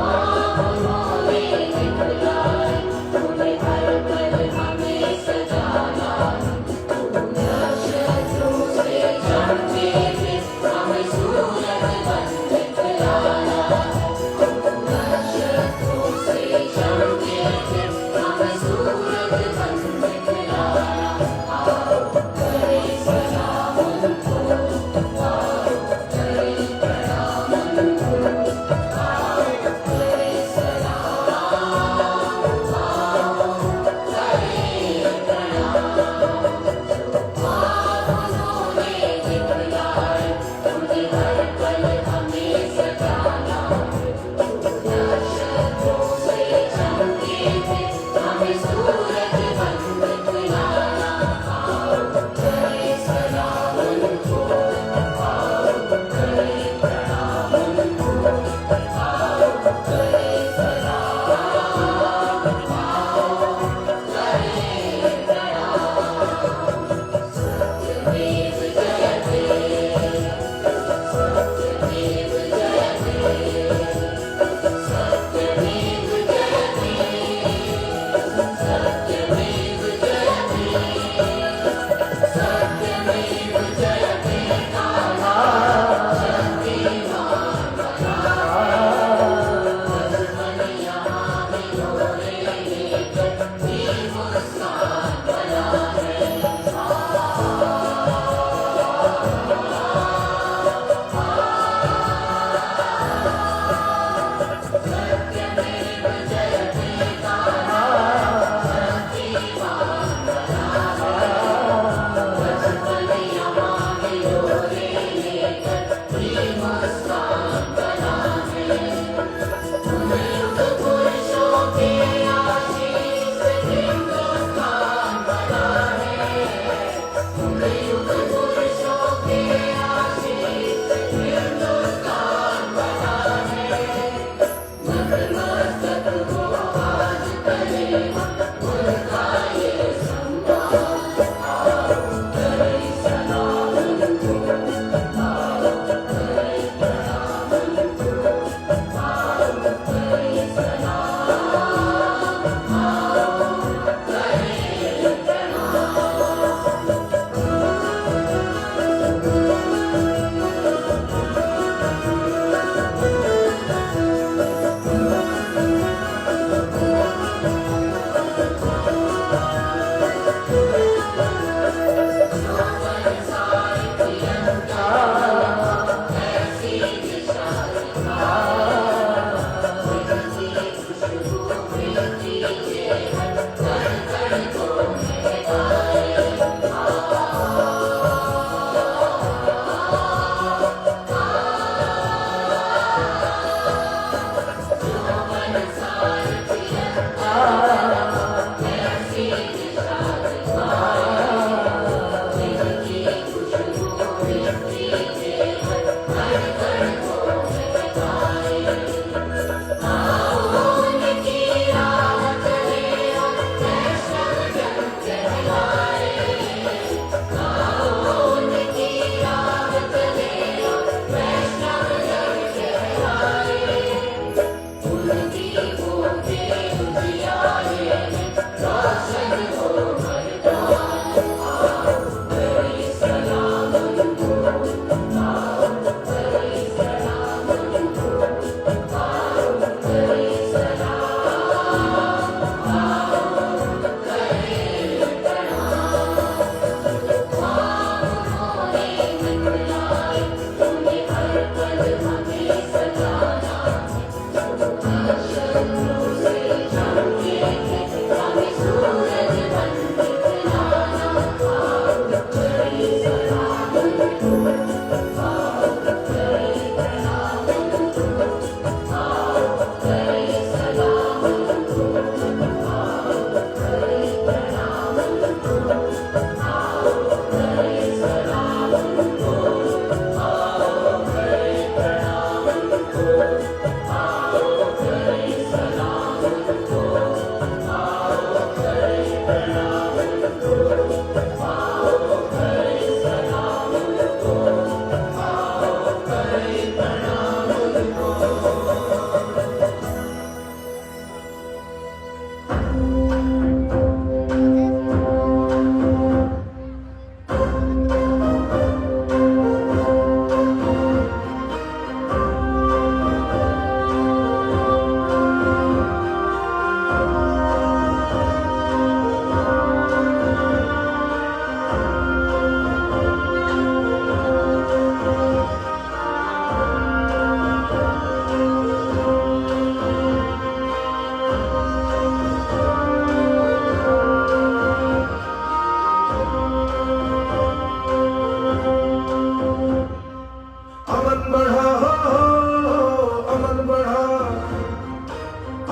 Oh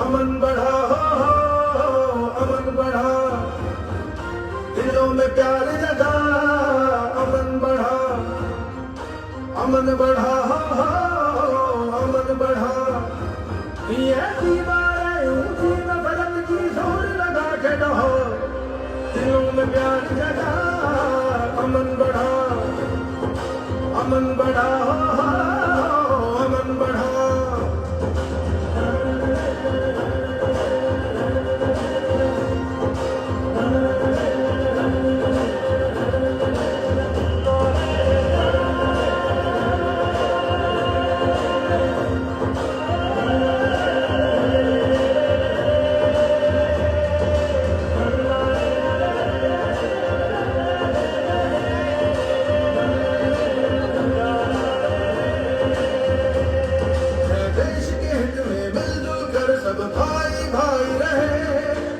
अमन बढ़ा अमन बढ़ा, दिलों में प्यार जगा अमन बढ़ा, अमन बढ़ा अमन बढ़ा। ये दीवारें ऊंची नफरत की जोर लगा के रहो, दिलों में प्यार जगा अमन बढ़ा, अमन बढ़ा अमन बढ़ा।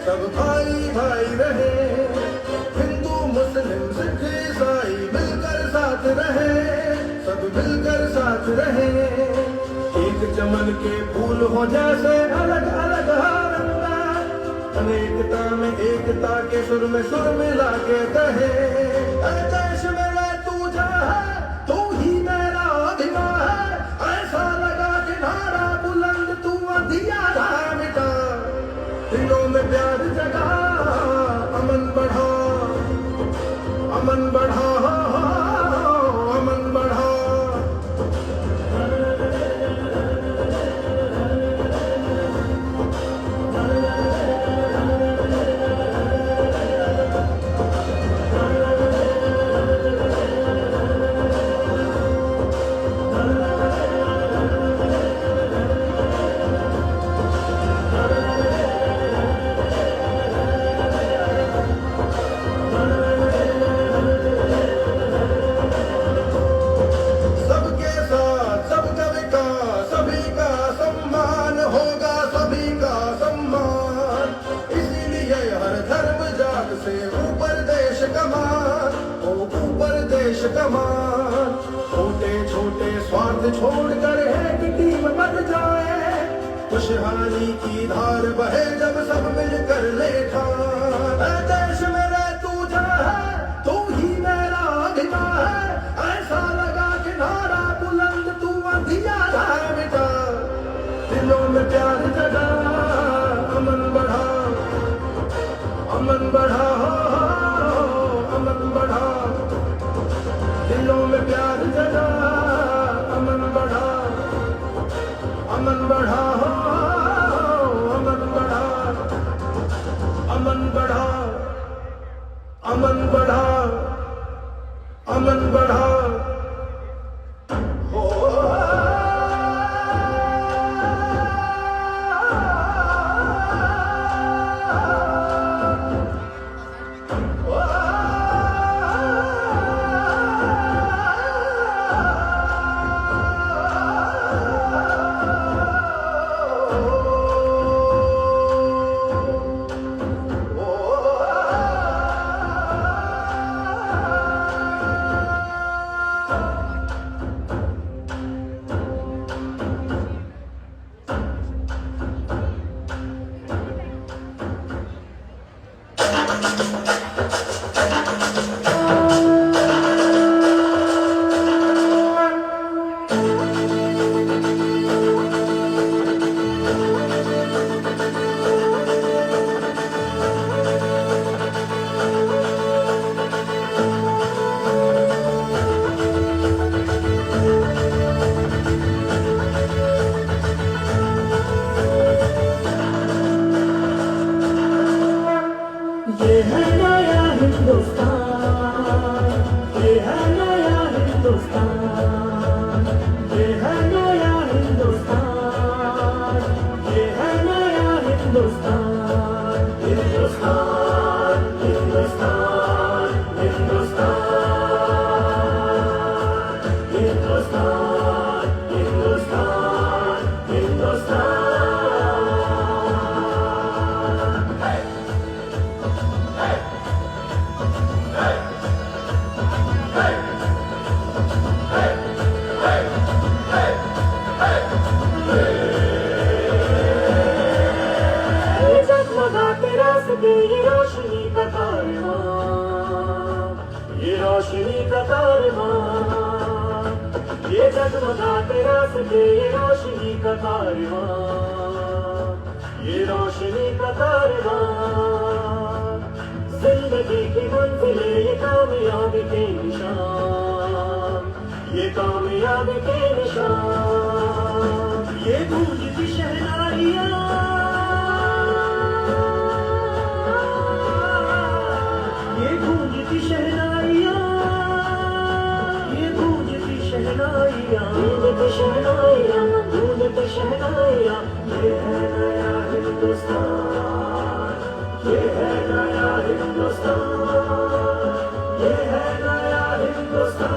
सब भाई भाई रहे, हिंदू मुस्लिम सिख ईसाई मिलकर साथ रहे, सब मिलकर साथ रहे। एक चमन के फूल हो जैसे अलग अलग रंगा, अनेकता में एकता के सुर में सुर मिला के कहे, देश मेरा तू जा है, तू ही मेरा अभिमान है, ऐसा लगा कि नारा बुलंद तू अंधियारा मिटा, दिलों में प्यार जगा अमन बढ़ा, अमन बढ़ा अमन बढ़ा। कमान छोटे छोटे स्वार्थ छोड़कर एक टीम बन जाए, खुशहाली की धार बहे जब सब मिलकर लेखा, देश मेरा तू जा है, तू ही मेरा अभिमान है, ऐसा लगा कि नारा बुलंद तू अंधियारा मिटा, दिलों में प्यार जगा अमन बढ़ा, अमन बढ़ा अमन बढ़ा, दिलों में प्यार जगा अमन बढ़ा, अमन बढ़ा अमन बढ़ा, अमन बढ़ा अमन बढ़ा अमन बढ़ा। ये है नया हिंदुस्तान, ये है नया हिंदुस्तान, ये है नया हिंदुस्तान, ये है नया हिंदुस्तान, हिंदुस्तान हिंदुस्तान हिंदुस्तान, हिंदुस्तान हिंदुस्तान हिंदुस्तान। सके ये रोशनी का कारवां, ये रोशनी का कारवां, ये जगमगाते रास्ते ये रोशनी का कारवां, ये रोशनी का कारवां। जिंदगी की मंजिलें ये कामयाबी के निशान, ये कामयाबी के निशान। ये गूंजती शहनाइयाँ, ये गूंजती शहनाइयाँ, ये गूंजती शहनाइयाँ, गूंजती शहनाइयाँ, गूंजती शहनाइयाँ। ये है नया हिंदुस्तान, ये है नया हिंदुस्तान, ये है नया हिंदुस्तान,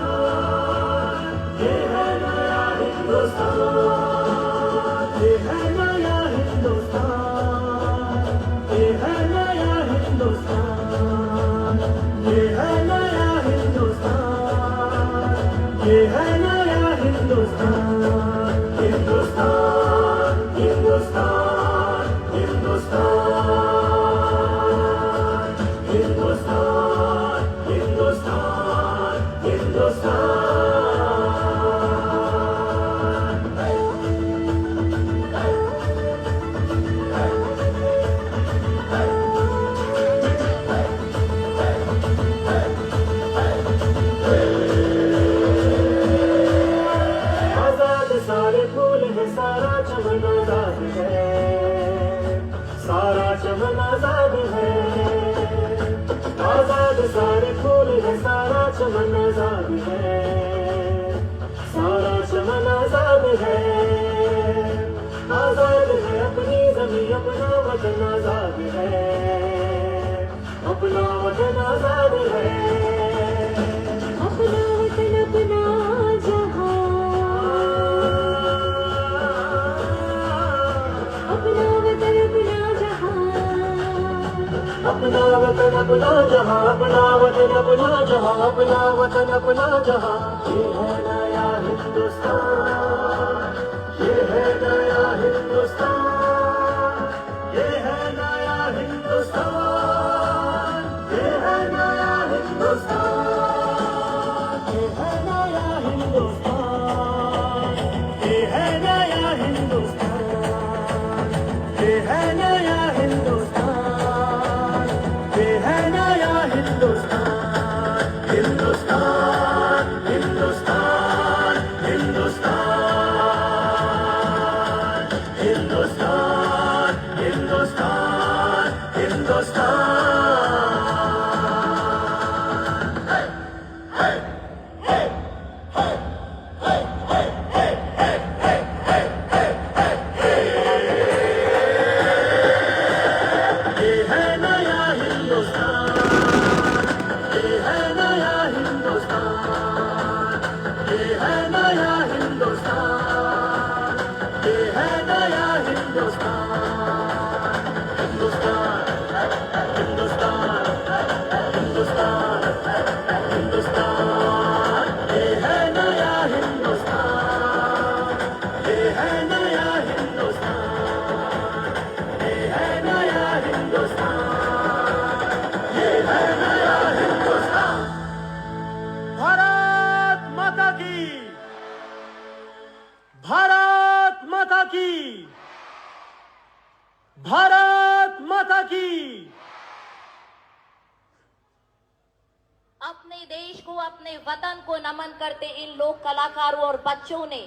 ये है नया हिंदुस्तान, ये है नया हिंदुस्तान, ये है नया हिंदुस्तान, ये है नया हिंदुस्तान, ये है नया हिंदुस्तान। हिंदुस्तान, हिंदुस्तान, हिंदुस्तान, हिंदुस्तान, हिंदुस्तान, हिंदुस्तान। आजाद सारे फूल है, सारा चमन आजाद है, सारा चमन आजाद है। आजाद सारे फूल है, सारा चमन आजाद है, सारा चमन आजाद है। आजाद है अपनी जमीन, अपना वतन आजाद है, अपना वतन आजाद है। अपना वतन अपना जहां, अपना वतन अपना जहां, अपना वतन अपना जहां, अपना वतन अपना जहां, अपना वतन अपना जहां। ये है नया हिंदुस्तान, ये है नया हिंदुस्तान, ये है नया हिंदुस्तान, ये है नया हिंदुस्तान, ये है नया हिंदुस्तान, ये है नया हिंदुस्तान, ये है नया हिंदुस्तान, ये है नया हिंदुस्तान। हिंदुस्तान, हिंदुस्तान, हिंदुस्तान, हिंदुस्तान, हिंदुस्तान, हिंदुस्तान। ये है नया हिंदुस्तान, ये है नया हिंदुस्तान, ये है नया हिंदुस्तान, ये है नया हिंदुस्तान। हिंदुस्तान, हिंदुस्तान, हिंदुस्तान, हिंदुस्तान, ये है नया हिंदुस्तान, ये है नया हिंदुस्तान, ये है नया हिंदुस्तान, ये है नया हिंदुस्तान। भारत माता की, भारत माता की, भारत माता की। अपने देश को, अपने वतन को नमन करते इन लोक कलाकारों और बच्चों ने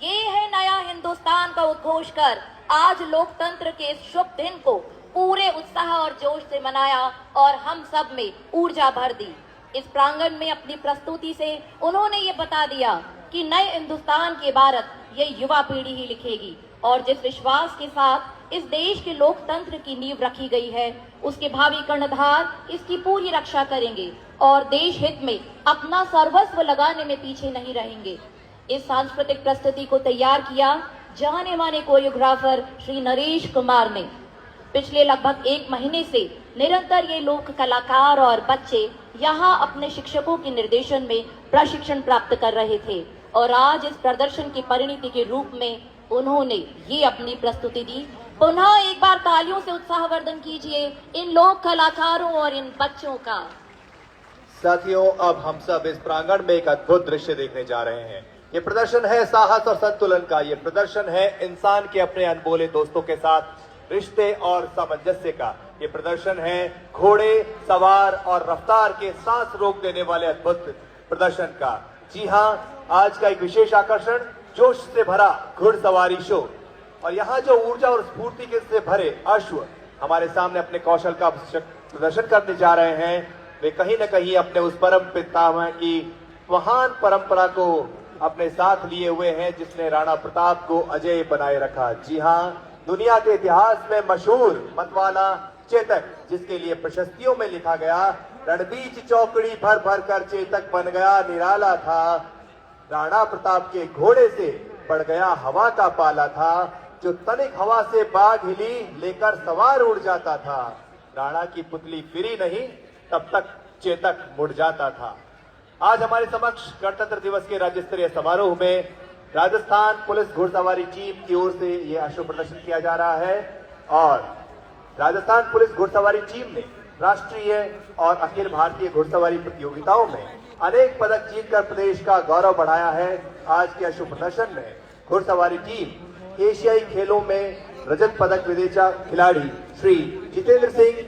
ये है नया हिंदुस्तान का उद्घोष कर आज लोकतंत्र के इस शुभ दिन को पूरे उत्साह और जोश से मनाया और हम सब में ऊर्जा भर दी। इस प्रांगण में अपनी प्रस्तुति से उन्होंने ये बता दिया कि नए हिंदुस्तान की इबारत ये युवा पीढ़ी ही लिखेगी और जिस विश्वास के साथ इस देश के लोकतंत्र की नींव रखी गई है उसके भावी कर्णधार इसकी पूरी रक्षा करेंगे और देश हित में अपना सर्वस्व लगाने में पीछे नहीं रहेंगे। इस सांस्कृतिक प्रस्तुति को तैयार किया जाने माने कोरियोग्राफर श्री नरेश कुमार ने। पिछले लगभग 1 महीने से निरंतर ये लोक कलाकार और बच्चे यहाँ अपने शिक्षकों के निर्देशन में प्रशिक्षण प्राप्त कर रहे थे और आज इस प्रदर्शन की परिणति के रूप में उन्होंने ये अपनी प्रस्तुति दी पुनः एक बार तालियों से उत्साहवर्धन कीजिए इन लोक कलाकारों और इन बच्चों का। साथियों, अब हम सब इस प्रांगण में एक अद्भुत दृश्य देखने जा रहे हैं। ये प्रदर्शन है साहस और संतुलन का। ये प्रदर्शन है इंसान के अपने अनमोले दोस्तों के साथ रिश्ते और सामंजस्य का। ये प्रदर्शन है घोड़े सवार और रफ्तार के सांस रोक देने वाले अद्भुत प्रदर्शन का। जी हाँ, आज का एक विशेष आकर्षण जोश से भरा घुड़सवारी शो। और यहाँ जो ऊर्जा और स्फूर्ति के से भरे अश्व हमारे सामने अपने कौशल का प्रदर्शन करने जा रहे हैं, वे कहीं न कहीं अपने उस परम पितामह की महान परंपरा को अपने साथ लिए हुए हैं, जिसने राणा प्रताप को अजय बनाए रखा। जी हाँ, दुनिया के इतिहास में मशहूर मतवाला चेतक, जिसके लिए प्रशस्तियों में लिखा गया, रणबीच चौकड़ी भर भर कर चेतक बन गया निराला था, राणा प्रताप के घोड़े से पड़ गया हवा का पाला था, जो तनिक हवा से बाग हिली लेकर सवार उड़ जाता था, राणा की पुतली फिरी नहीं तब तक चेतक मुड़ जाता था। आज हमारे समक्ष गणतंत्र दिवस के राज्य स्तरीय समारोह में राजस्थान पुलिस घुड़सवारी टीम की ओर से यह अश्व प्रदर्शन किया जा रहा है और राजस्थान पुलिस घुड़सवारी टीम ने राष्ट्रीय और अखिल भारतीय घुड़सवारी प्रतियोगिताओं में अनेक पदक जीतकर प्रदेश का गौरव बढ़ाया है। आज के अश्व प्रदर्शन में घुड़सवारी टीम एशियाई खेलों में रजत पदक विजेता खिलाड़ी श्री जितेंद्र सिंह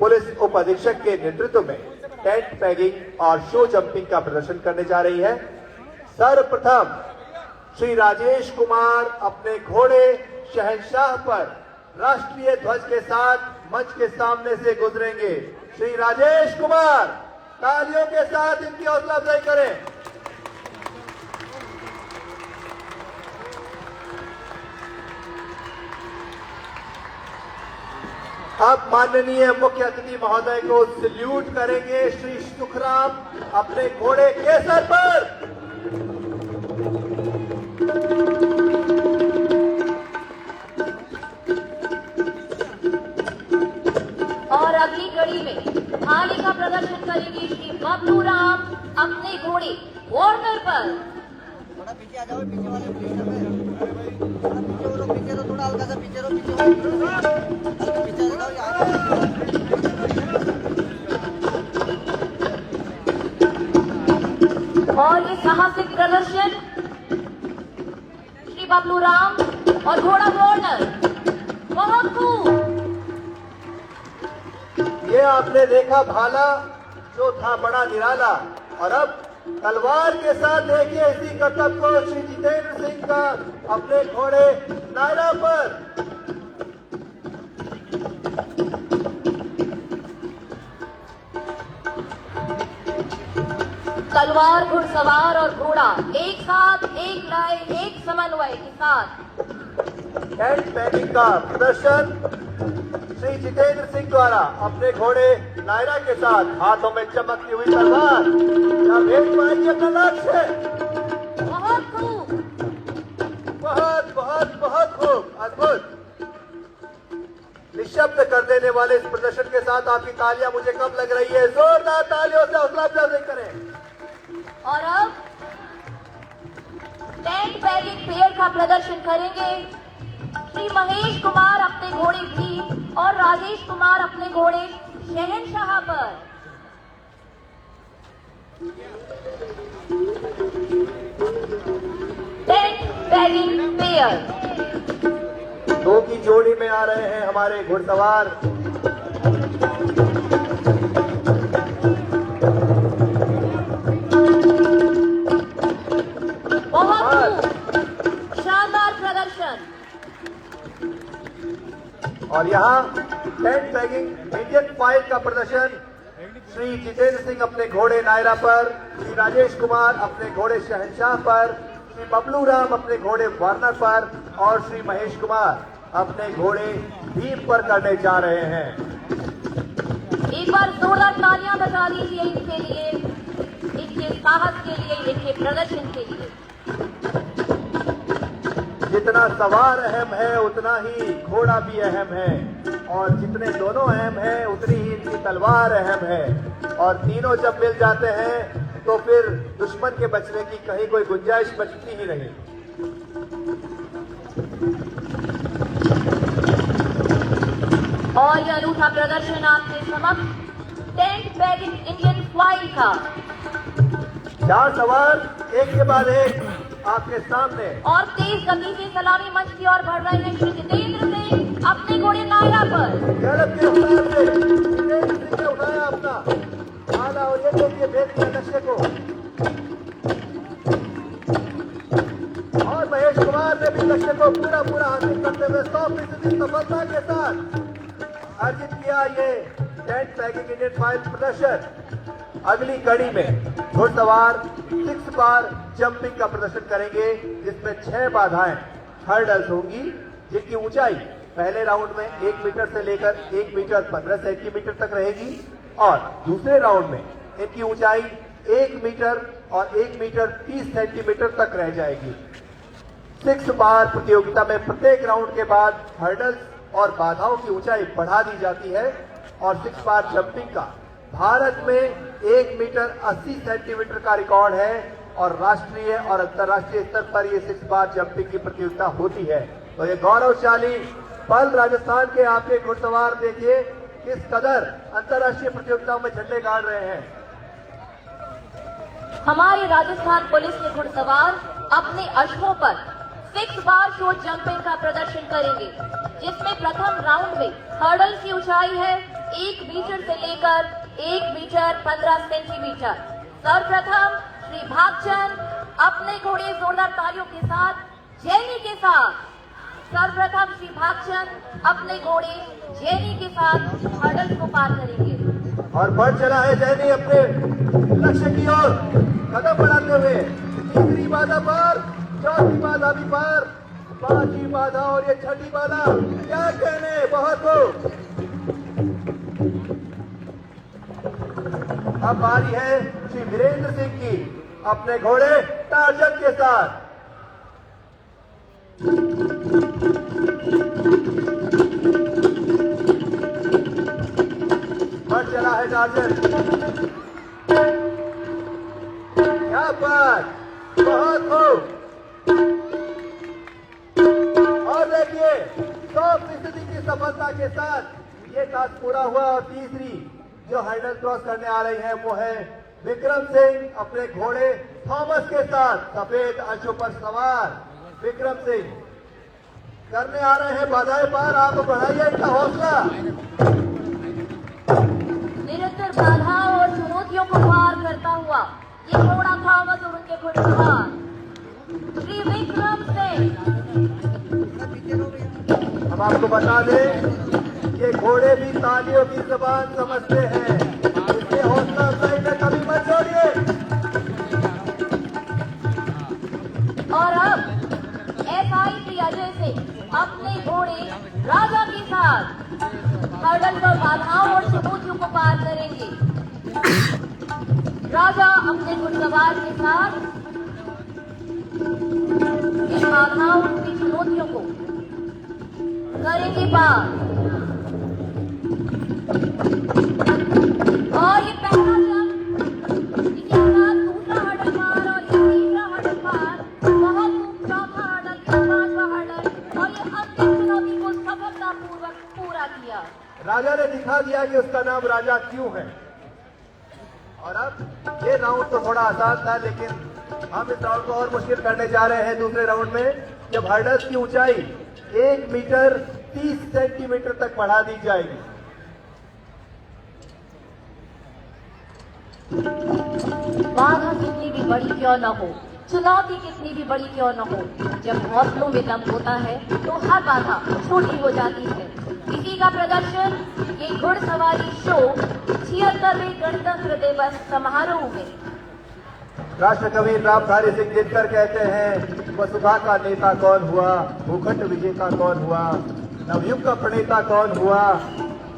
पुलिस उप अधीक्षक के नेतृत्व में टेंट पैगिंग और शो जंपिंग का प्रदर्शन करने जा रही है। सर्वप्रथम श्री राजेश कुमार अपने घोड़े शहंशाह पर राष्ट्रीय ध्वज के साथ मंच के सामने से गुजरेंगे। श्री राजेश कुमार, तालियों के साथ इनकी हौसला अफजाई करें। अब माननीय मुख्य अतिथि महोदय को सल्यूट करेंगे श्री सुखराम अपने घोड़े केसर पर। और अगली कड़ी में थाली का प्रदर्शन करेंगे श्री बबलू राम अपने घोड़े वार्नर पर। थोड़ा पीछे आ जाओ, पीछे वाले प्लीज। थोड़ा पीछे हो, पीछे तो थोड़ा हल्का सा पीछे रहो, पीछे आ जाओ यहाँ। और ये साहसिक प्रदर्शन श्री बबलू राम और घोड़ा वार्नर, बहुत खूब। ये आपने देखा भाला जो था बड़ा निराला, और अब तलवार के साथ देखिए इसी करतब को श्री जितेंद्र सिंह का अपने घोड़े नायरा पर। तलवार, घुड़सवार और घोड़ा एक साथ, एक लय, एक समन्वय के साथ टेंट पैगिंग का प्रदर्शन श्री जितेंद्र सिंह द्वारा अपने घोड़े नायरा के साथ, हाथों में चमकती हुई तलवार, क्या भेज पाएंगे अपना लक्ष्य? बहुत खूब, बहुत बहुत बहुत खूब, अद्भुत। निशब्द कर देने वाले इस प्रदर्शन के साथ आपकी तालियां मुझे कम लग रही है। जोरदार तालियों से हौसला अफजाई करें। और अब टेंट पैगिंग पेड़ का प्रदर्शन करेंगे श्री महेश कुमार अपने घोड़े भीम और राजेश कुमार अपने घोड़े शहंशाह पर। टेंट पैगिंग पेयर दो की जोड़ी में आ रहे हैं हमारे घुड़सवार। बहुत शानदार प्रदर्शन। और यहाँ टेंट पैगिंग इंडियन फाइल का प्रदर्शन श्री जितेंद्र सिंह अपने घोड़े नायरा पर, श्री राजेश कुमार अपने घोड़े शहंशाह पर, श्री बबलू राम अपने घोड़े वार्नर पर और श्री महेश कुमार अपने घोड़े भीम पर करने जा रहे हैं। एक बार जोरदार तालियां बजा दीजिए इनके लिए, इनके साहस के लिए, इनके प्रदर्शन के लिए। जितना सवार अहम है उतना ही घोड़ा भी अहम है, और जितने दोनों अहम है उतनी ही इनकी तलवार अहम है, और तीनों जब मिल जाते हैं तो फिर दुश्मन के बचने की कहीं कोई गुंजाइश बचती ही नहीं। और यह अनूठा प्रदर्शन आपके समक्ष टेंट बैगिंग इंडियन फ्लाइंग का 4 सवार एक के बाद एक आपके सामने। और तेज गति से सलामी मंच की ओर बढ़ रहे हैं श्री जितेंद्र सिंह अपने घोड़े नायरा पर। गलत के हिसाब से जितेंद्र सिंह ने उठाया अपना आला और ये देखिए भेज दिया लक्ष्य को। और महेश कुमार ने भी लक्ष्य को पूरा हासिल करते हुए 100% सफलता के साथ अर्जित किया ये टेंट बैगिंग इंडियन फाइल प्रदर्शन। अगली कड़ी में घुड़सवार 6 बार जंपिंग का प्रदर्शन करेंगे, जिसमें 6 बाधाएं हर्डल्स होंगी, जिनकी ऊंचाई पहले राउंड में 1 मीटर से लेकर 1 मीटर 15 सेंटीमीटर तक रहेगी और दूसरे राउंड में इनकी ऊंचाई 1 मीटर और 1 मीटर 30 सेंटीमीटर तक रह जाएगी। 6 बार प्रतियोगिता में प्रत्येक राउंड के बाद हर्डल्स और बाधाओं की ऊंचाई बढ़ा दी जाती है और 6 बार जंपिंग का भारत में 1 मीटर 80 सेंटीमीटर का रिकॉर्ड है और राष्ट्रीय और अंतर्राष्ट्रीय स्तर पर ये 6 बार जंपिंग की प्रतियोगिता होती है। तो ये गौरवशाली पल राजस्थान के आपके घुड़सवार देखिए किस कदर अंतर्राष्ट्रीय प्रतियोगिताओं में झंडे गाड़ रहे हैं। हमारे राजस्थान पुलिस के घुड़सवार अपने अश्वों पर 6 बार शोट जंपिंग का प्रदर्शन करेंगे, जिसमें प्रथम राउंड में हर्डल की ऊंचाई है 1 मीटर से लेकर 1 मीटर 15 सेंटीमीटर। सर्वप्रथम श्री भागचंद अपने घोड़े जोरदार तालियों के साथ जैनी के साथ सर्वप्रथम श्री भागचंद अपने घोड़े जैनी के साथ हर्डल को पार करेंगे और बढ़ चला है जैनी अपने लक्ष्य की ओर कदम बढ़ाते हुए। तीसरी बाधा पार, चौथी बाधा भी पार, 5वीं बाधा और ये 6ठी बाधा, क्या कहने, बहुत हो। अब बारी है श्री वीरेंद्र सिंह की अपने घोड़े टार्जन के साथ। बढ़ चला है टार्जन, क्या बात, बहुत हो। और देखिए 100% की सफलता के साथ ये टास्क पूरा हुआ और तीसरी जो हर्डल क्रॉस करने आ रही है वो है विक्रम सिंह अपने घोड़े थॉमस के साथ। सफेद अंशों पर सवार विक्रम सिंह करने आ रहे हैं बाधाएं पार। आप बढ़ाइए इनका हौसला। निरंतर बाधाओं और चुनौतियों को पार करता हुआ ये घोड़ा थॉमस और उनके घुड़सवार श्री विक्रम सिंह। हम आपको बता दें कि घोड़े भी तालियों की जबान समझते हैं, इसलिए हौसला अफजाई में कभी मत छोड़िए। और अब SIP अजय सिंह अपने घोड़े राजा के साथ हर्डल पर बाधाओं और चुनौतियों को पार करेंगे। राजा अपने घुड़सवार के साथ इन बाधाओं की चुनौतियों को करेंगे पार। और ये पहला जंप, इसके बाद दूसरा हर्डल पार और ये तीसरा हर्डल पार, बहुत चौथा हर्डल, ये 5वां हर्डल और ये अंतिम चुनौती को सफलतापूर्वक पूरा किया। राजा ने दिखा दिया कि उसका नाम राजा क्यों है। और अब ये राउंड तो थोड़ा आसान था, लेकिन हम इस राउंड को और मुश्किल करने जा रहे हैं दूसरे राउंड में, जब हर्डल्स की ऊंचाई 1 मीटर 30 सेंटीमीटर तक बढ़ा दी जाएगी। बाधा कितनी भी बड़ी क्यों न हो, चुनौती कितनी भी बड़ी क्यों न हो, जब हौसलों में दम होता है तो हर बाधा छोटी हो जाती है। इसी का प्रदर्शन ये घुड़सवारी शो 76वें गणतंत्र दिवस समारोह में। राष्ट्रकवि रामधारी सिंह दिनकर कहते हैं, वसुधा का नेता कौन हुआ, भूखंड विजेता कौन हुआ, नवयुग का प्रणेता कौन हुआ,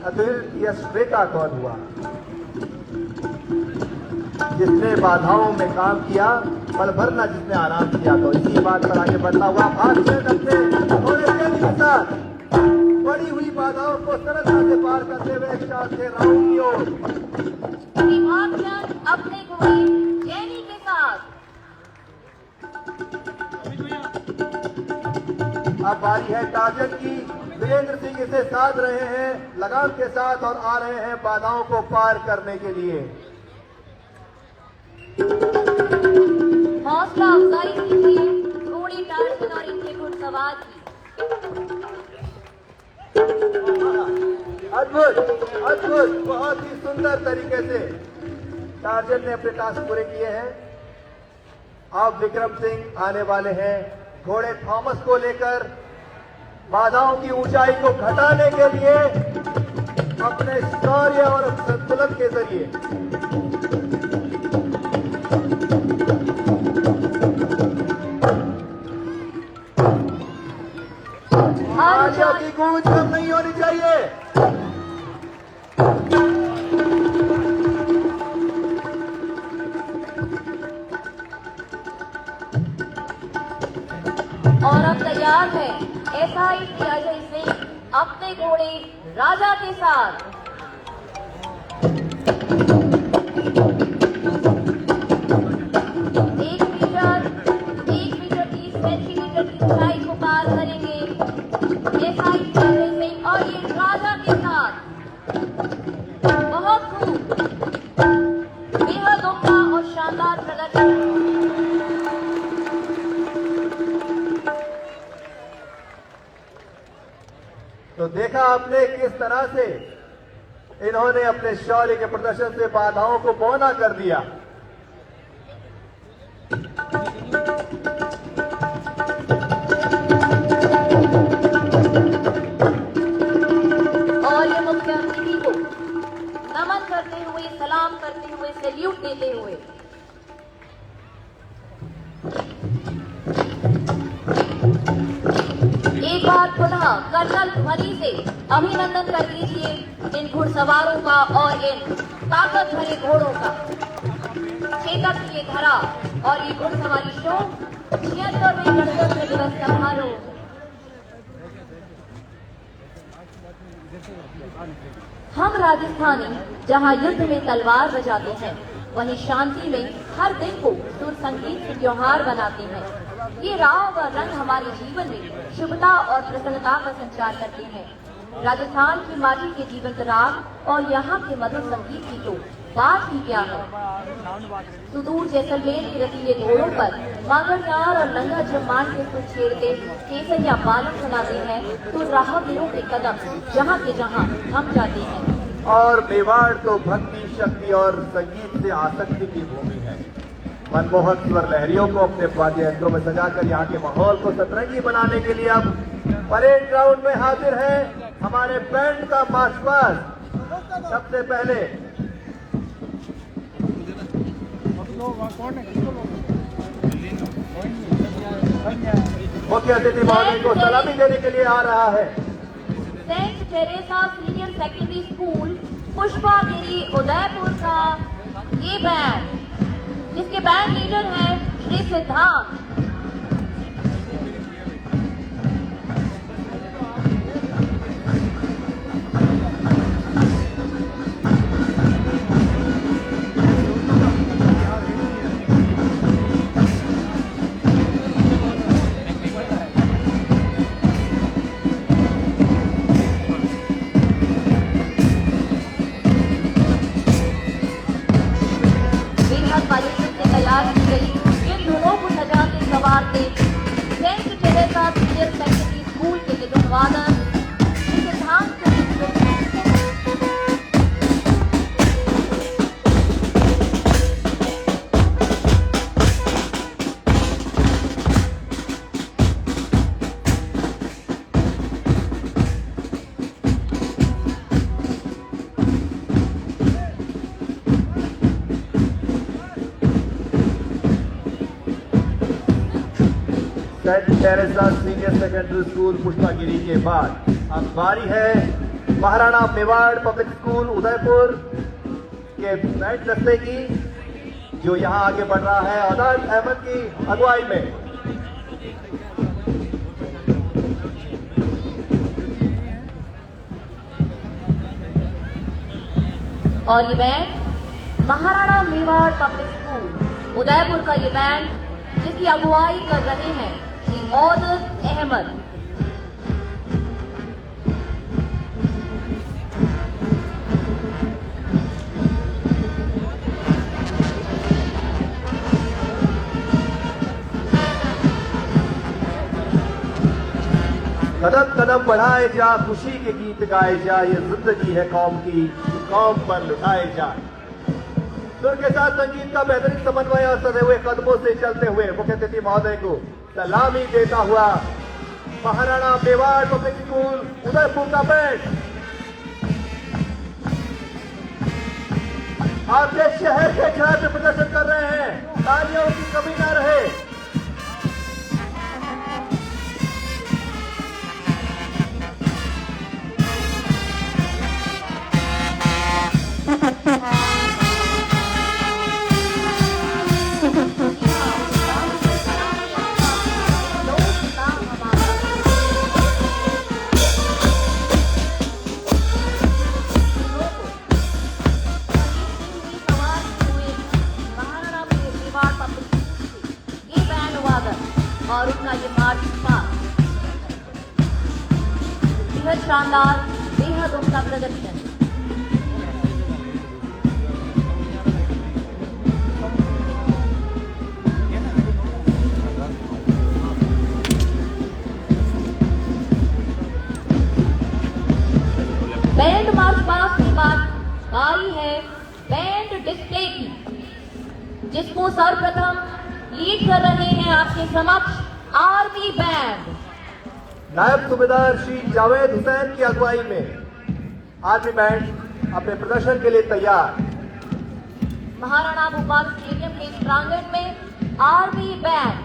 अद्वितीय श्वेता कौन हुआ। जिसने बाधाओं में काम किया, पल भर न जिसने आराम किया। तो इसी बात पर आगे बढ़ता हुआ भागचंद अपने घोड़े के साथ बड़ी हुई बाधाओं को सरलता से पार करते हुए एक साथ से राउंड की ओर। भागचंद अपने घोड़े जैनी के साथ। अब बारी है टार्जन की। वीरेंद्र सिंह इसे साध रहे हैं लगाम के साथ और आ रहे हैं बाधाओं को पार करने के लिए। हौसला अफजाई कीजिए घोड़ी टार्जन और इनके घुड़सवार की। अद्भुत अद्भुत, बहुत ही सुंदर तरीके से टार्जन ने अपने टास्क पूरे किए हैं। अब विक्रम सिंह आने वाले हैं घोड़े थॉमस को लेकर बाधाओं की ऊंचाई को घटाने के लिए अपने शौर्य और संतुलन के जरिए। आशा की गूंज कम नहीं होनी चाहिए। और अब तैयार है SI अजय सिंह अपने घोड़े राजा के साथ। एक मीटर 30 सेंटीमीटर की ऊंचाई को पार करेंगे SI अजय सिंह और ये राजा के साथ। बहुत खूब, बेहद उम्दा और शानदार प्रदर्शन। तो देखा आपने किस तरह से इन्होंने अपने शौर्य के प्रदर्शन से बाधाओं को बौना कर दिया। और ये मुख्य अतिथि को नमन करते हुए, सलाम करते हुए, सैल्यूट देते हुए एक बार पुनः कर्नल ध्वनि से अभिनंदन कर दीजिए इन घुड़सवारों का और इन ताकत भरे घोड़ों का। चेतक की ये धरा और ये घुड़सवारी शो 76वें गणतंत्र दिवस समारोह। हम राजस्थानी जहां युद्ध में तलवार बजाते हैं, वहीं शांति में हर दिन को सुर संगीत से त्योहार बनाते हैं। ये राग और रंग हमारे जीवन में शुभता और प्रसन्नता का संचार करते हैं। राजस्थान की माटी के जीवंत राग और यहाँ के मधुर संगीत की तो बात ही क्या है। सुदूर जैसलमेर के रसीले घोड़ों पर मांगड़ियार और नंगा जम्मान के सुर छेड़ते केसरिया बालक सुनाते हैं तो राहगीरों के कदम जहाँ के जहाँ थम जाते हैं। और मेवाड़ तो भक्ति, शक्ति और संगीत से आसक्ति की भूमि है। मनमोहक स्वर लहरियों को अपने वाद्य यंत्रों में सजाकर यहाँ के माहौल को सतरंगी बनाने के लिए अब परेड ग्राउंड में हाजिर है हमारे बैंड का मार्चपास्ट। सबसे पहले मुख्य अतिथि महोदय को सलामी देने के लिए आ रहा है Saint Teresa senior secondary school Pushpagiri Udaipur का ये बैंड, जिसके बैंड लीडर हैं श्री सिद्धांत। तैयार की गई इन धुनों को सजाते संवारते Saint Teresa senior secondary school के निगम वादक Siddhant Saint Teresa senior secondary school Pushpagiri के बाद अब बारी है महाराणा मेवाड़ पब्लिक स्कूल उदयपुर के बैंड दस्ते की, जो यहाँ आगे बढ़ रहा है अदाल अहमद की अगुवाई में। और ये band Maharana Mewar public school Udaipur का ये बैंड, जिसकी अगुवाई कर रहे हैं श्री औदत अहमद। कदम बढ़ाए जा, खुशी के गीत गाए जा, ये जिंदगी है कौम की, कौम पर लुटाए जा। सुर के साथ संगीत का बेहतरीन समन्वय और सधे हुए कदमों से चलते हुए मुख्य अतिथि महोदय को सलामी देता हुआ महाराणा मेवाड़ पब्लिक स्कूल उदयपुर का बैंड आपके शहर के छात्र प्रदर्शन कर रहे हैं, तालियों की कमी ना रहे। और उनका ये मार्च पास्ट बेहद शानदार, बेहद उनका प्रदर्शन। बैंड मार्च पास्ट की बात आई है बैंड डिस्प्ले की, जिसको सर्वप्रथम लीड कर रहे हैं आपके समक्ष आर्मी बैंड। नायब सूबेदार श्री जावेद हुसैन की अगुवाई में आर्मी बैंड अपने प्रदर्शन के लिए तैयार। महाराणा भोपाल स्टेडियम के प्रांगण में आर्मी बैंड।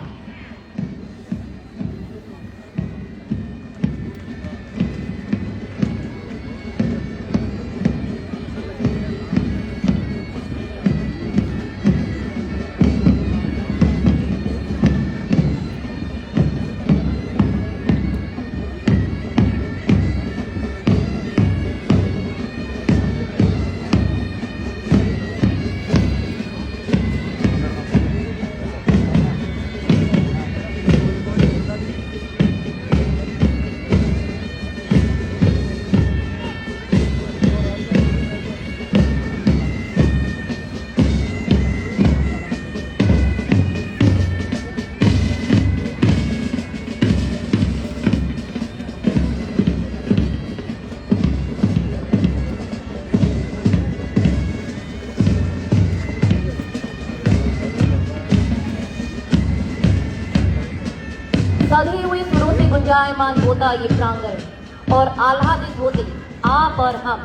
सधी हुई सुरों से गुंजायमान होता ये प्रांगण और आह्लादित होते आप और हम।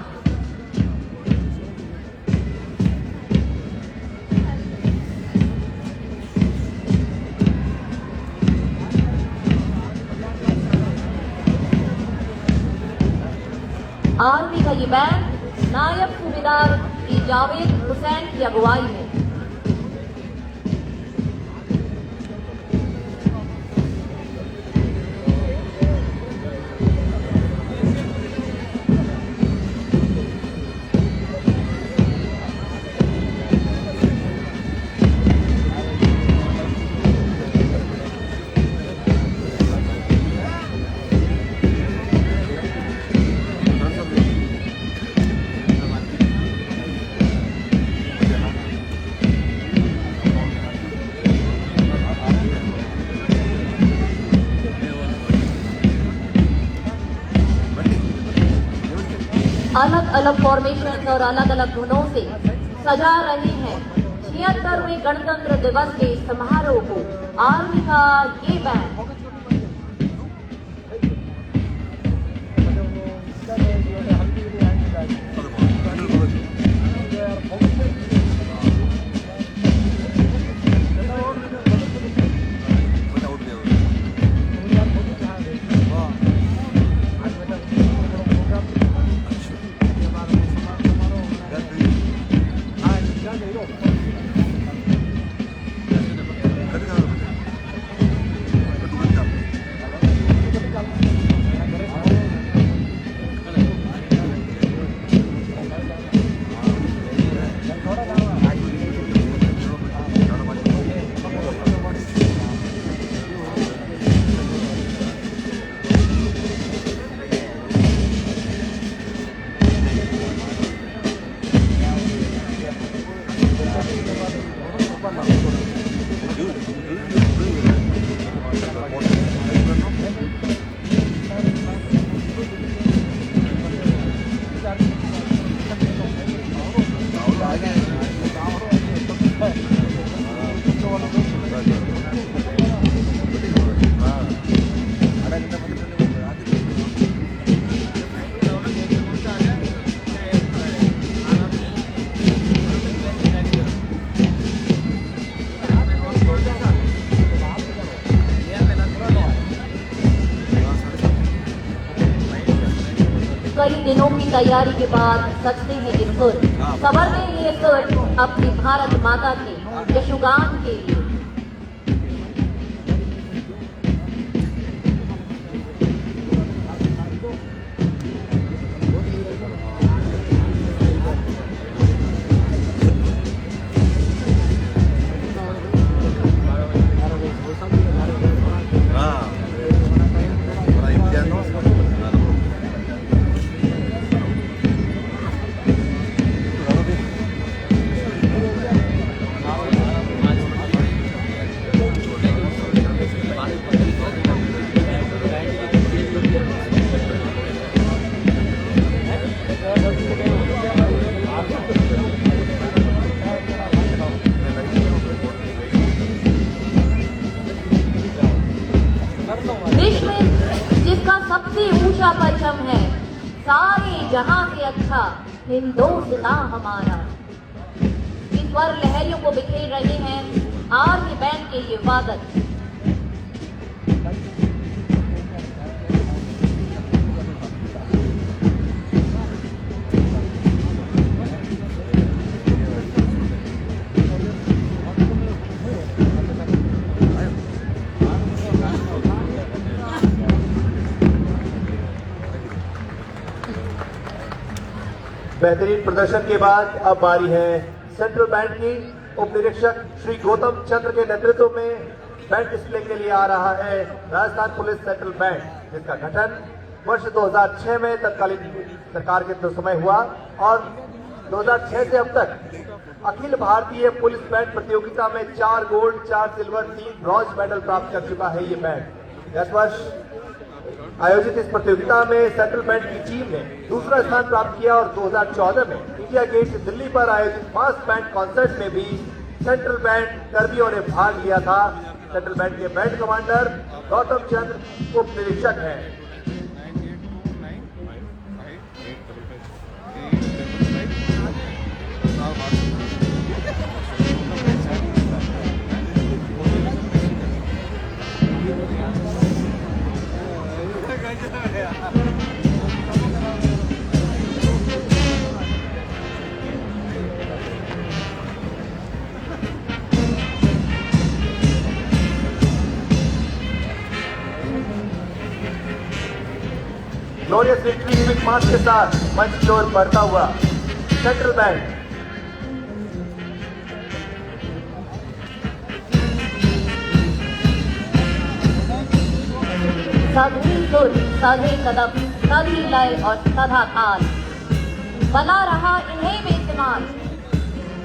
आर्मी का ये बैंड नायब सूबेदार श्री जावेद हुसैन की अगुवाई में। अलग अलग फॉर्मेशन और अलग अलग धुनों से सजा रहे हैं 76वें गणतंत्र दिवस के समारोह को आर्मी का ये बैंड। पूरी तैयारी के बाद सजते हैं ये सुर, संवरते हैं ये सुर अपनी भारत माता के यशोगान के लिए। विश्व में जिसका सबसे ऊंचा परचम है, सारे जहां से अच्छा हिंदुस्तान हमारा। इस स्वर लहरियों को बिखेर रहे हैं आर्मी बैंड के ये वादक। बेहतरीन प्रदर्शन के बाद अब बारी है सेंट्रल बैंड की। उप निरीक्षक श्री गौतम चंद्र के नेतृत्व में बैंड डिस्प्ले के लिए आ रहा है राजस्थान पुलिस सेंट्रल बैंड, जिसका गठन वर्ष 2006 में तत्कालीन सरकार के समय हुआ और 2006 से अब तक अखिल भारतीय पुलिस बैंड प्रतियोगिता में 4 गोल्ड, 4 सिल्वर, 3 ब्रॉन्ज मेडल प्राप्त कर चुका है ये बैंड। इस वर्ष आयोजित इस प्रतियोगिता में सेंट्रल बैंड की टीम ने दूसरा स्थान प्राप्त किया और 2014 में इंडिया गेट दिल्ली पर आयोजित मास बैंड कॉन्सर्ट में भी सेंट्रल बैंड कर्मियों ने भाग लिया था। सेंट्रल बैंड के बैंड कमांडर गौतम चंद्र उप निरीक्षक हैं। ग्लोरियस विक्ट्री क्विक मार्च के साथ मंच की ओर बढ़ता हुआ सेंट्रल बैंड। साधु सुर, साधे कदम, साधी लय और सदा ताल, बना रहा इन्हें बेशुमार,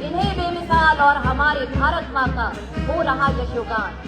इन्हें बेमिसाल और हमारे भारत माँ का हो रहा यशोगान।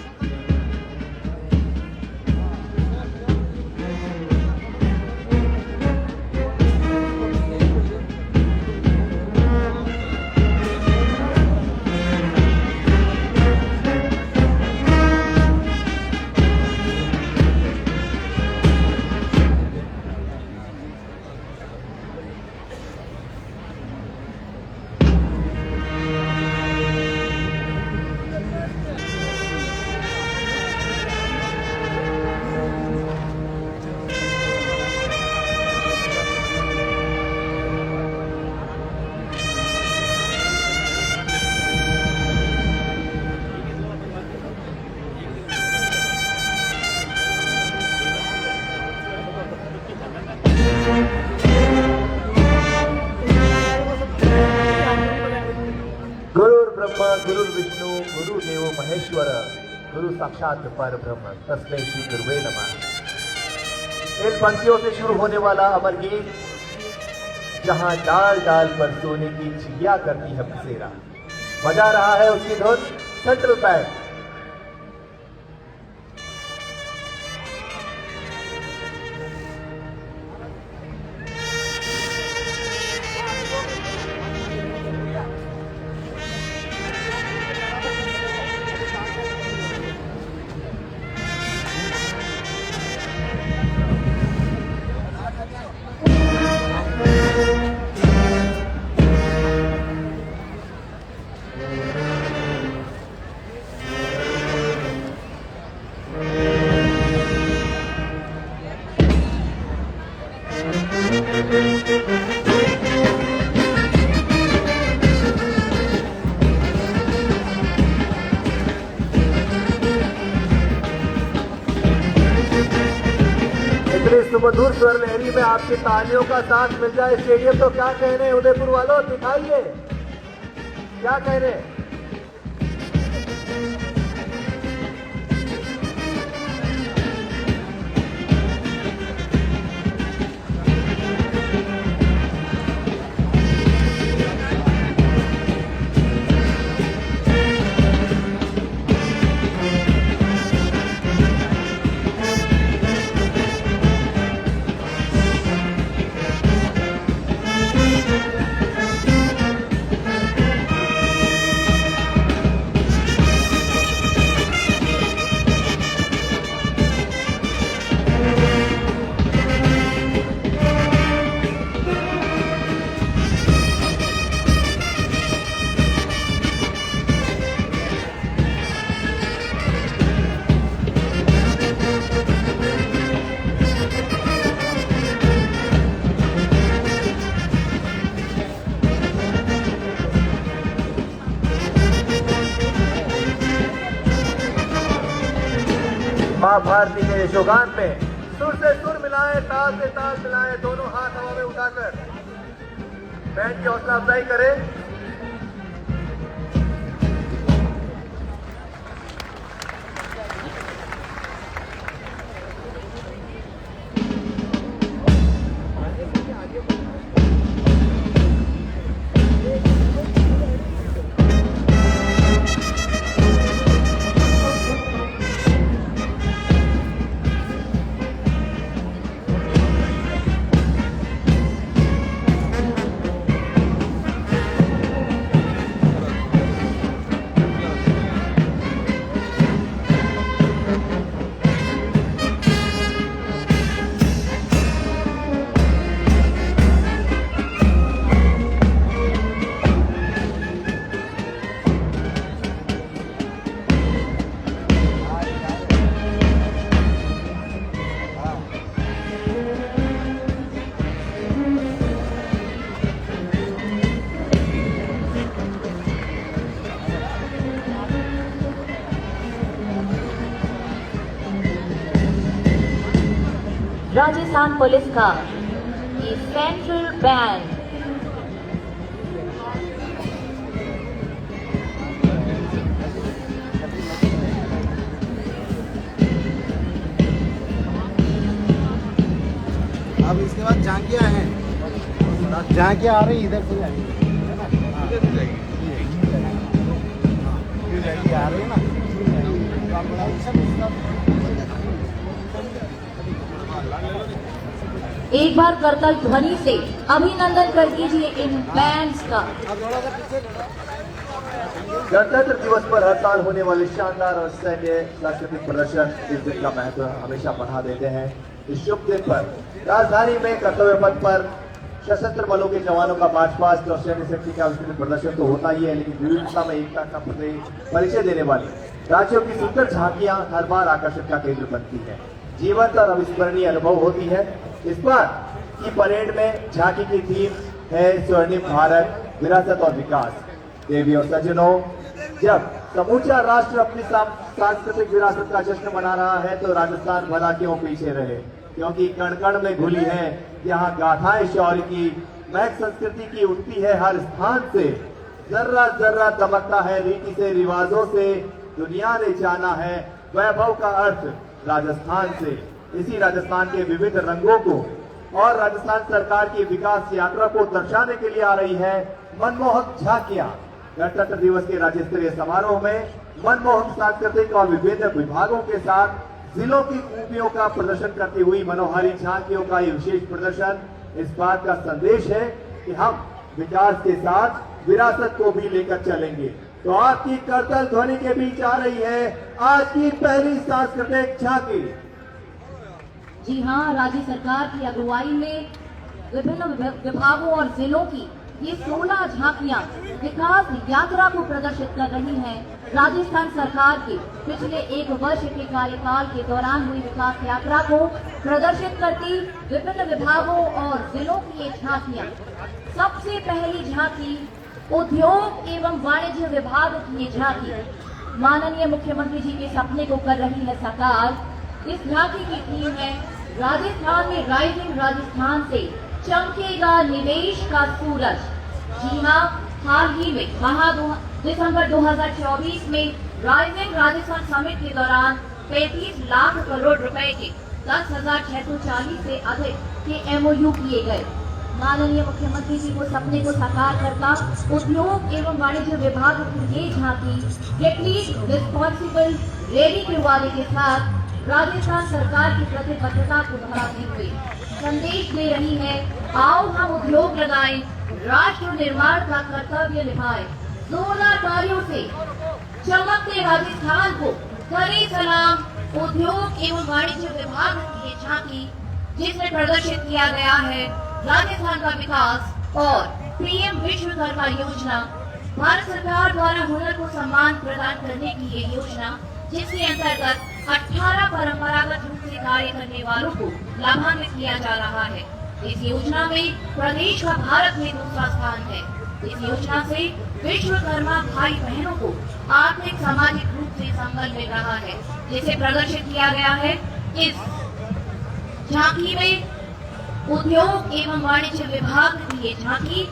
ब्रह्मा गुरु विष्णु गुरु देव महेश्वर गुरु साक्षात पर ब्रह्म तस्मै श्री गुरुवे नमः। इन पंक्तियों से शुरू होने वाला अमर गीत, जहां डाल डाल पर सोने की चिड़िया करती है बसेरा, बजा रहा है उसकी धुन सेंट्रल बैंड। मधुर स्वर लहरी में आपकी तालियों का साथ मिल जाए स्टेडियम, तो क्या कहने उदयपुर वालों, दिखाइए क्या कहने। मां भारती के यशोगान में सुर से सुर मिलाए, ताल से ताल मिलाए, दोनों हाथ हवा में उठाकर बैंड की हौसला अफजाई करें। राजस्थान पुलिस का ये सेंट्रल बैंड अब इसके बाद झांकियाँ हैं, झांकियाँ आ रही इधर से जाएंगी, आ रही है ना। एक बार करतल ध्वनि से अभिनंदन कर दीजिए इन बैंड्स का। गणतंत्र दिवस पर हर साल होने वाले शानदार और सैन्य सांस्कृतिक प्रदर्शन इस दिन का महत्व हमेशा बढ़ा देते हैं। इस शुभ दिन पर राजधानी में कर्तव्य पथ पर सशस्त्र बलों के जवानों का मार्च पास्ट और सैन्य शक्ति का विस्तृत प्रदर्शन तो होता ही है, लेकिन विविधता में एकता का परिचय देने वाली राज्यों की सुंदर झांकियां हर बार आकर्षण का केंद्र बनती है, जीवंत और अविस्मरणीय अनुभव होती है। इस बार की परेड में झांकी की थीम है स्वर्णिम भारत, विरासत और विकास। देवी और सज्जनों, जब समूचा राष्ट्र अपनी सांस्कृतिक विरासत का जश्न मना रहा है तो राजस्थान भला क्यों पीछे रहे, क्योंकि कण कण में घुली है यहाँ गाथाएं शौर्य की, महक संस्कृति की उठती है हर स्थान से, जर्रा जर्रा दमकता है रीति से रिवाजों से, दुनिया ने जाना है वैभव का अर्थ राजस्थान से। इसी राजस्थान के विविध रंगों को और राजस्थान सरकार की विकास यात्रा को दर्शाने के लिए आ रही है मनमोहक झांकियां। गणतंत्र दिवस के राज्य स्तरीय समारोह में मनमोहक सांस्कृतिक और विभिन्न विभागों के साथ जिलों की खूबियों का प्रदर्शन करती हुई मनोहारी झांकियों का ये विशेष प्रदर्शन इस बात का संदेश है कि हम विकास के साथ विरासत को भी लेकर चलेंगे। तो आपकी करतल ध्वनि के बीच आ रही है आज की पहली सांस्कृतिक झांकी। जी हाँ, राज्य सरकार की अगुवाई में विभिन्न विभागों और जिलों की ये 16 झांकियां विकास यात्रा को प्रदर्शित कर रही हैं। राजस्थान सरकार के पिछले 1 वर्ष के कार्यकाल के दौरान हुई विकास यात्रा को प्रदर्शित करती विभिन्न विभागों और जिलों की ये झांकियां। सबसे पहली झांकी उद्योग एवं वाणिज्य विभाग की ये झांकी माननीय मुख्यमंत्री जी के सपने को कर रही है साकार। इस झांकी की थीम है राजस्थान में राइजिंग राजस्थान से चमकेगा निवेश का सूरज। जी हाँ, हाल ही में दिसंबर 2024 में राइजिंग राजस्थान समिट के दौरान 35 लाख करोड़ रुपए के 10,640 से अधिक के MOU किए गए। माननीय मुख्यमंत्री जी को सपने को साकार करता उद्योग एवं वाणिज्य विभाग की ये झांकी गेटलीड रिस्पॉन्सिबल रैली के वाले के साथ राजस्थान सरकार की प्रतिबद्धता को दोहराते हुए संदेश दे रही है, आओ हम उद्योग लगाएं, राष्ट्र निर्माण का कर्तव्य निभाएं। 16 कार्यों से चमकते राजस्थान को करे सलाम। उद्योग एवं वाणिज्य विभाग की ये झांकी जिसमें प्रदर्शित किया गया है राजस्थान का विकास और PM विश्वकर्मा योजना, भारत सरकार द्वारा हुनर को सम्मान प्रदान करने की ये योजना, जिसके अंतर्गत 18 परंपरागत रूप से कार्य करने वालों को लाभान्वित किया जा रहा है। इस योजना में प्रदेश का भारत में दूसरा स्थान है। इस योजना से विश्वकर्मा भाई बहनों को आर्थिक सामाजिक रूप से संबल मिल रहा है, जिसे प्रदर्शित किया गया है। इस झांकी में उद्योग एवं वाणिज्य विभाग की ये झांकी,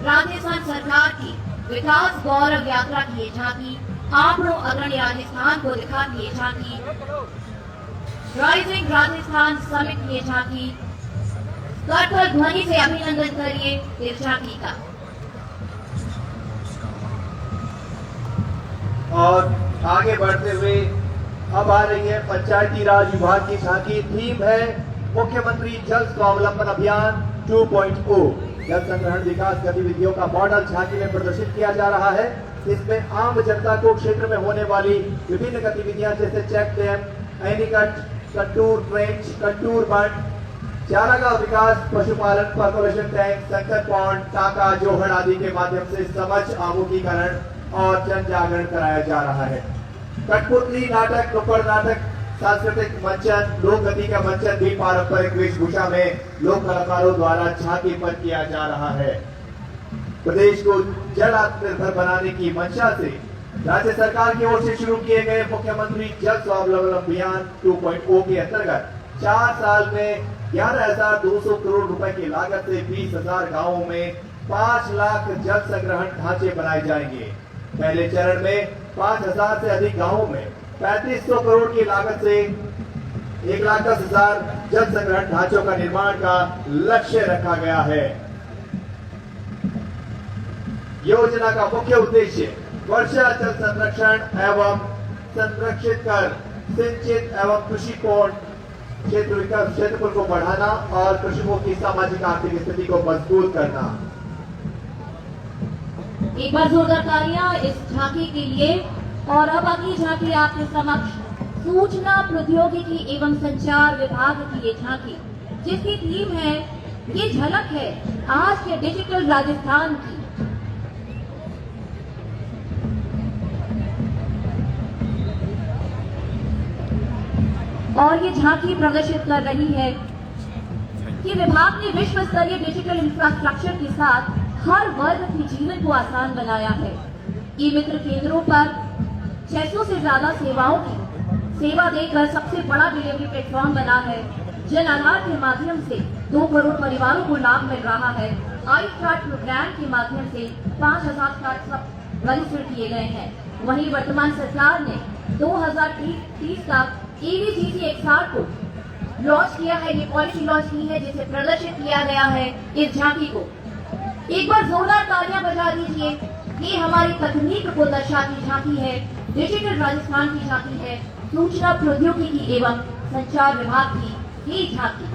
राजस्थान सरकार की विकास गौरव यात्रा की ये झांकी, आंकड़ों अग्रणी राजस्थान को दिखाती ये झांकी, राइजिंग राजस्थान समिट की ये झांकी, करतल ध्वनि से अभिनंदन करिए इस झांकी का। और आगे बढ़ते हुए अब आ रही है पंचायती राज विभाग की झांकी। थीम है मुख्यमंत्री जल स्वावलंबन अभियान 2.0। जल संग्रहण विकास गतिविधियों का मॉडल झांकी में प्रदर्शित किया जा रहा है। इसमें आम जनता को क्षेत्र में होने वाली विभिन्न गतिविधियां जैसे check dam, anicut, contour trench, contour bund, चारागाह विकास, पशुपालन, पर्कोलेशन टैंक, संकर पॉन्ड, टाका, जोहड़ आदि के माध्यम से समझ आमुखीकरण और जन जागरण कराया जा रहा है। कठपुतली नाटक, नुक्कड़ नाटक, सांस्कृतिक मंचन, लोक गति का मंचन भी पारंपरिक वेशभूषा में लोक कलाकारों द्वारा झांकी पर किया जा रहा है। प्रदेश को जल आत्मनिर्भर बनाने की मंशा से राज्य सरकार की ओर से शुरू किए गए मुख्यमंत्री जल स्वावलंबन अभियान 2.0 के अंतर्गत 4 साल में 11,200 करोड़ रुपए की लागत से 20,000 गांवों में 5 लाख जल संग्रहण ढांचे बनाए जाएंगे। पहले चरण में 5,000 से अधिक गांवों में 3500 करोड़ की लागत से 1,10,000 जल संग्रहण ढांचों का निर्माण का लक्ष्य रखा गया है। योजना का मुख्य उद्देश्य वर्षा जल संरक्षण एवं संरक्षित कर सिंचित एवं कृषिपूर्ण क्षेत्रफल को बढ़ाना और कृषकों की सामाजिक आर्थिक स्थिति को मजबूत करना। एक बार जोरदार तालियां इस झांकी के लिए। और अब अगली झांकी आपके समक्ष सूचना प्रौद्योगिकी एवं संचार विभाग की ये झांकी, जिसकी थीम है, ये झलक है आज के डिजिटल राजस्थान की। और ये झांकी प्रदर्शित कर रही है कि विभाग ने विश्व स्तरीय डिजिटल इंफ्रास्ट्रक्चर के साथ हर वर्ग के जीवन को आसान बनाया है। ई मित्र केंद्रों पर 600 से ज्यादा सेवाओं की सेवा देकर सबसे बड़ा डिलीवरी प्लेटफॉर्म बना है। जन आधार के माध्यम से 2 करोड़ परिवारों को लाभ मिल रहा है। आई स्टार्ट प्रोग्राम के माध्यम से 5,000 स्टार्टअप रजिस्टर किए गए हैं। वहीं वर्तमान सरकार ने 2030 तक EVGC XR को लॉन्च किया है। ये पॉलिसी लॉन्च की है, जिसे प्रदर्शित किया गया है इस झांकी को। एक बार जोरदार तालियां बजा दीजिए। ये हमारी तकनीक को दर्शाती झांकी है, डिजिटल राजस्थान की झांकी है, सूचना प्रौद्योगिकी एवं संचार विभाग की ये झांकी।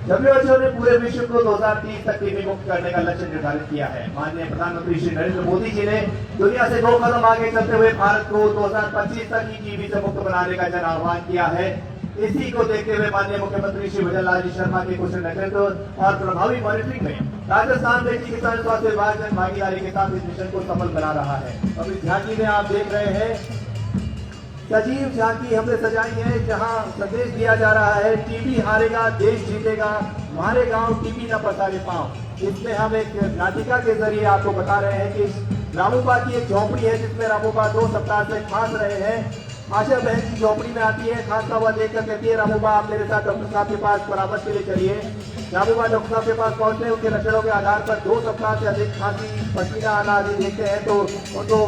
WHO ने पूरे विश्व को 2030 तक टीबी मुक्त करने का लक्ष्य निर्धारित किया है। माननीय प्रधानमंत्री श्री नरेंद्र मोदी जी ने दुनिया से 2 कदम आगे चलते हुए भारत को 2025 तक ही टीबी से मुक्त बनाने का जन आह्वान किया है। इसी को देखते हुए माननीय मुख्यमंत्री श्री भजन लाल जी शर्मा के कुशल नेतृत्व और प्रभावी मॉनिटरिंग में राजस्थान में चिकित्सा स्वास्थ्य विभाग जन भागीदारी के साथ इस मिशन को सफल बना रहा है। अब इस झांकी में आप देख रहे हैं सजीव झांकी हमने सजाई है, जहां संदेश दिया जा रहा है, टीबी हारेगा देश जीतेगा, हमारे गांव टीबी न पसारे पांव। इसमें हम एक नाटिका के जरिए आपको बता रहे हैं कि रामूबा की एक झोपड़ी है, जिसमें रामूबा 2 सप्ताह से फांस रहे हैं। आशा बहन की झोपड़ी में आती है, खासा हुआ देखकर कहती है रामूबा आप मेरे साथ डॉक्टर साहब के पास परामर्श के लिए चलिए। रामूबा डॉक्टर साहब के पास पहुंचते हैं, उनके लक्षणों के आधार पर 2 सप्ताह से अधिक खांसी पसीना आना आदि देखते हैं तो उनको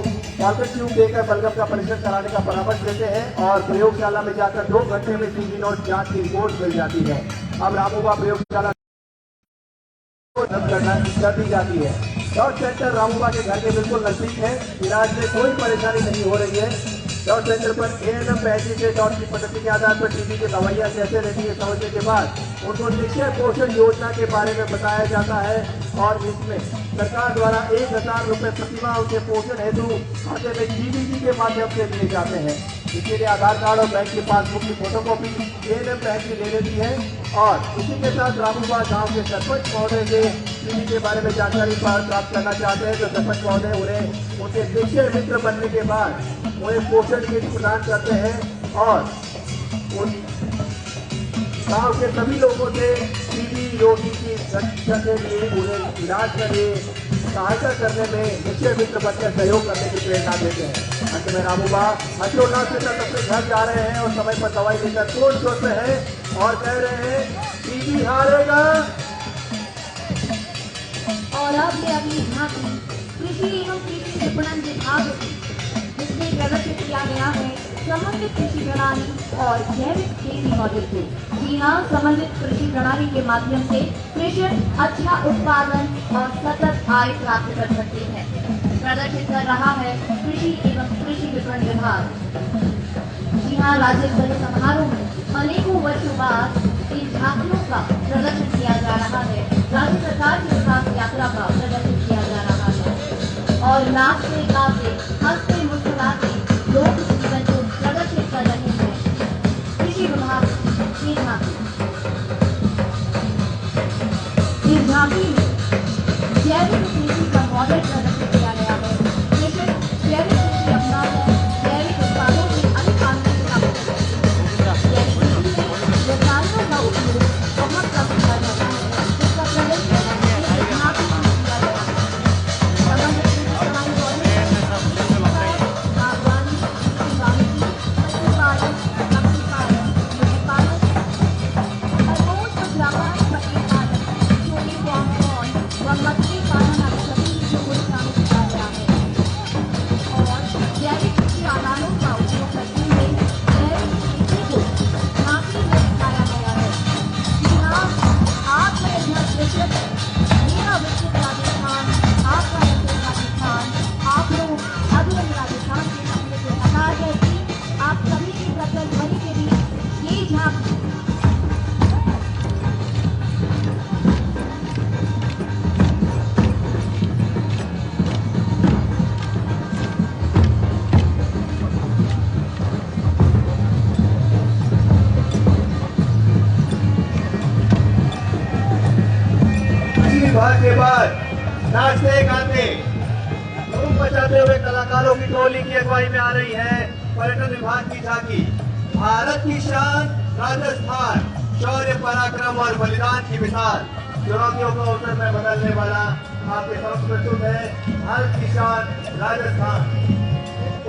पॉकेट ट्यूब देकर बलगम का परीक्षण कराने का परामर्श देते हैं और प्रयोगशाला में जाकर 2 घंटे में सीबी नोट जांच की रिपोर्ट मिल जाती है। अब रामूबा प्रयोगशाला कर दी जाती है। डॉट सेंटर रामूबा के घर के बिल्कुल नजदीक है। इलाज में कोई परेशानी नहीं हो रही है। डॉट सेंटर पर एएनएम पहले से डॉट की पद्धति के आधार पर टीबी की दवाइयाँ कैसे रहती है समझने के बाद उनको निश्चय पोषण योजना के बारे में बताया जाता है और इसमें सरकार द्वारा 1000 रुपए प्रतिमाह उनके पोषण हेतु खाते में डीबीटी के माध्यम से दिए जाते हैं। इसके लिए आधार कार्ड और बैंक की पासबुक की फोटोकॉपी एएनएम पहले ले लेती है और इसी के साथ रामूबा गाँव के सरपंच महोदय से टीबी के बारे में जानकारी प्राप्त करना चाहते हैं तो सरपंच महोदय उन्हें उनके निश्चय मित्र बनने के बाद उन्हें पोषण किट प्रदान करते हैं और उन गांव के सभी लोगों से टीबी रोगी की रक्षा के लिए उन्हें इलाज के लिए सहायता करने में निश्चय मित्र बनकर सहयोग करने की प्रेरणा देते हैं। अंत में रामूबा हर्षोल्लास के साथ अपने घर जा रहे हैं और समय पर दवाई लेकर जोर शोर से हैं और कह रहे हैं टीबी हारेगा। और अब ये अगली झांकी कृषि एवं कृषि विपणन विभाग जिसमें प्रदर्शित किया गया है समन्वित कृषि प्रणाली और जैविक खेती मॉडल को। जी हाँ, समन्वित कृषि प्रणाली के माध्यम से कृषक अच्छा उत्पादन और सतत आय प्राप्त कर सकते हैं। प्रदर्शित कर रहा है कृषि एवं कृषि विपणन विभाग। जी हाँ, राज्य स्तरीय समारोह में अनेकों वर्षों बाद इन झांकियों का प्रदर्शन किया जा रहा है। राज्य सरकार की विकास यात्रा का प्रदर्शन किया जा रहा है और नाचते गाते हंसते मुस्कुराते लोग जीवन को प्रदर्शित कर रहे हैं। कृषि विभाग की झांकी। इस झांकी में जैविक कृषि का मॉडल प्रदर्शित किया गया है। कृषक जैविक कृषि अपनाकर जैविक उत्पादों से अधिक आमदनी प्राप्त कर सकते हैं। जैविक कृषि में रसायनों का उपयोग बहुत कम किया जाता है, जिसका प्रदर्शन इस झांकी में किया गया है। समन्वित कृषि प्रणाली मॉडल बागवानी, किसानी, पशुपालन, मछली पालन, मुर्गी पालन, खरगोश व जापानी बकरी पालन, छोटे पॉन्ड व मछली पालन आदि सभी चीजों को शामिल किया गया है और जैविक कृषि आदानों का उपयोग करते हुए जैविक खेती को झांकी में दिखाया गया है। जी हाँ, आत्मनिर्भर कृषक है। मेरा विकसित राजस्थान, आपका विकसित राजस्थान। आप लोग अभी राजस्थान के सपने को साकार करेंगे। आप सभी की प्रकट ध्वनि के बीच ये झांकी विभाग के बाद नाचते गाते धूम मचाते हुए कलाकारों की टोली की अगुवाई में आ रही है पर्यटन विभाग की झांकी। भारत की शान राजस्थान, शौर्य पराक्रम और बलिदान की मिसाल, चुनौतियों को अवसर में बदलने वाला आपके समक्ष प्रस्तुत है भारत की शान राजस्थान।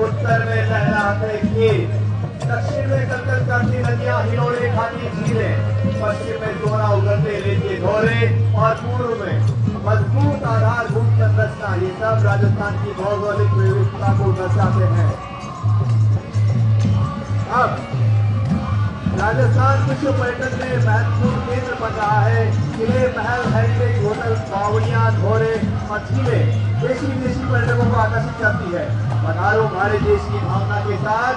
उत्तर में लहराते खेत, दक्षिण में कलकल करती नदियां, हिलोरे खाती झीलें, पश्चिम में सोना उगलते रेत घोरे और पूर्व में मजबूत आधारभूत संरचना, ये सब राजस्थान की भौगोलिक विविधता को दर्शाते हैं। अब राजस्थान विश्व पर्यटन में महत्वपूर्ण केंद्र बन रहा है। किले, महल, हेरिटेज होटल, बावड़ियां, घोड़े और झीलें देशी विदेशी पर्यटकों को आकर्षित करती है। पधारो हमारे देश की भावना के साथ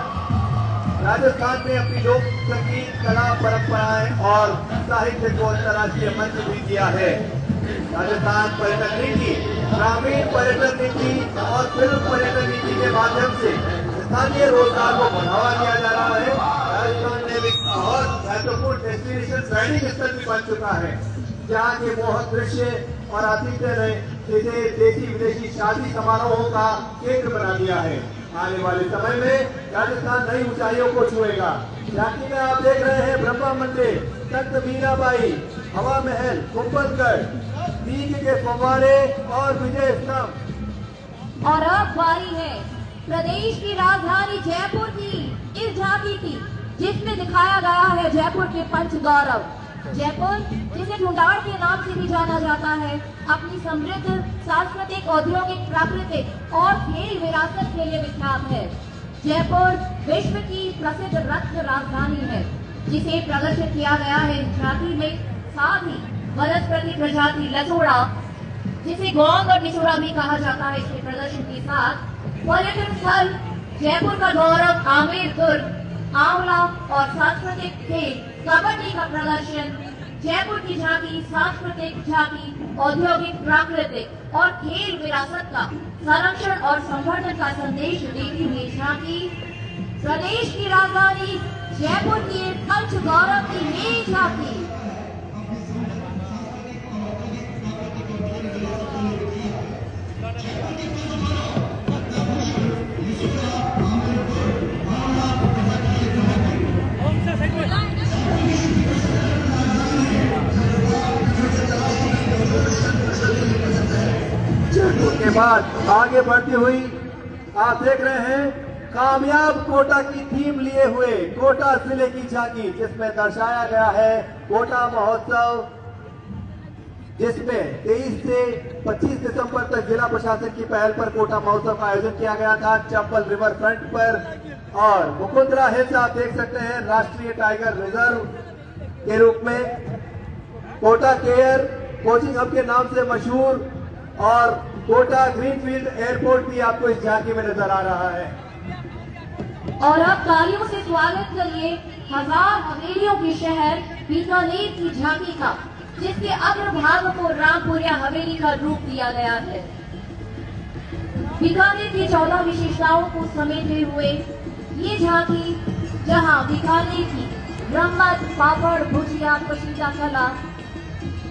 राजस्थान में अपनी लोक संगीत, कला, परंपराएं और साहित्य को अंतर्राष्ट्रीय मंच भी दिया है। राजस्थान पर्यटन नीति, ग्रामीण पर्यटन नीति और फिल्म पर्यटन नीति के माध्यम से स्थानीय रोजगार को बढ़ावा दिया जा रहा है। राजस्थान में एक बहुत महत्वपूर्ण डेस्टिनेशन वेडिंग स्थल भी बन चुका है, जहाँ के मोहक दृश्य और आतिथ्य ने इसे देशी विदेशी शादी समारोहों का केंद्र बना दिया है। आने वाले समय में राजस्थान नई ऊंचाइयों को छुएगा। झांकी में आप देख रहे हैं ब्रह्मा मंदिर, तख्त मीराबाई, हवा महल, कुंभलगढ़, बीज के फव्वारे और विजय स्तंभ। और अब बारी है प्रदेश की राजधानी जयपुर की। इस झांकी थी जिसमें दिखाया गया है जयपुर के पंच गौरव। जयपुर, जिसे ढूंढाड़ के नाम से भी जाना जाता है, अपनी समृद्ध सांस्कृतिक, औद्योगिक, प्राकृतिक और खेल विरासत के लिए विख्यात है। जयपुर विश्व की प्रसिद्ध रत्न राजधानी है, जिसे प्रदर्शित किया गया है इस झांकी में। साथ ही वनस्पति प्रजाति लसोड़ा, जिसे गौंग और निचोड़ा भी कहा जाता है, इसके प्रदर्शन के साथ पर्यटन स्थल जयपुर का गौरव आमेर दुर्ग, आंवला और सांस्कृतिक खेल कबड्डी का प्रदर्शन, जयपुर की झांकी सांस्कृतिक, झांकी औद्योगिक, प्राकृतिक और खेल विरासत का संरक्षण और संवर्धन का संदेश देती हुई झांकी प्रदेश की राजधानी जयपुर की पंच गौरव की ये झांकी। के बाद आगे बढ़ती हुई आप देख रहे हैं कामयाब कोटा की थीम लिए हुए कोटा जिले की झांकी, जिसमें दर्शाया गया है कोटा महोत्सव, जिसमें 23 से 25 दिसंबर तक जिला प्रशासन की पहल पर कोटा महोत्सव का आयोजन किया गया था चंबल रिवर फ्रंट पर। और मुकुंदरा हिल्स आप देख सकते हैं राष्ट्रीय टाइगर रिजर्व के रूप में, कोटा केयर कोचिंग हब के नाम से मशहूर, और कोटा ग्रीनफील्ड एयरपोर्ट भी आपको इस झांकी में नजर आ रहा है। और अब तालियों से स्वागत करिए हजार हवेलियों के शहर बीकानेर की झांकी का, जिसके अग्रभाग को रामपुरिया हवेली का रूप दिया गया है। बीकानेर की 14 विशेषताओं को समेटे हुए ये झांकी, जहां बीकानेर की ब्रह्मद, पापड़, भुजिया, कशीदा कला,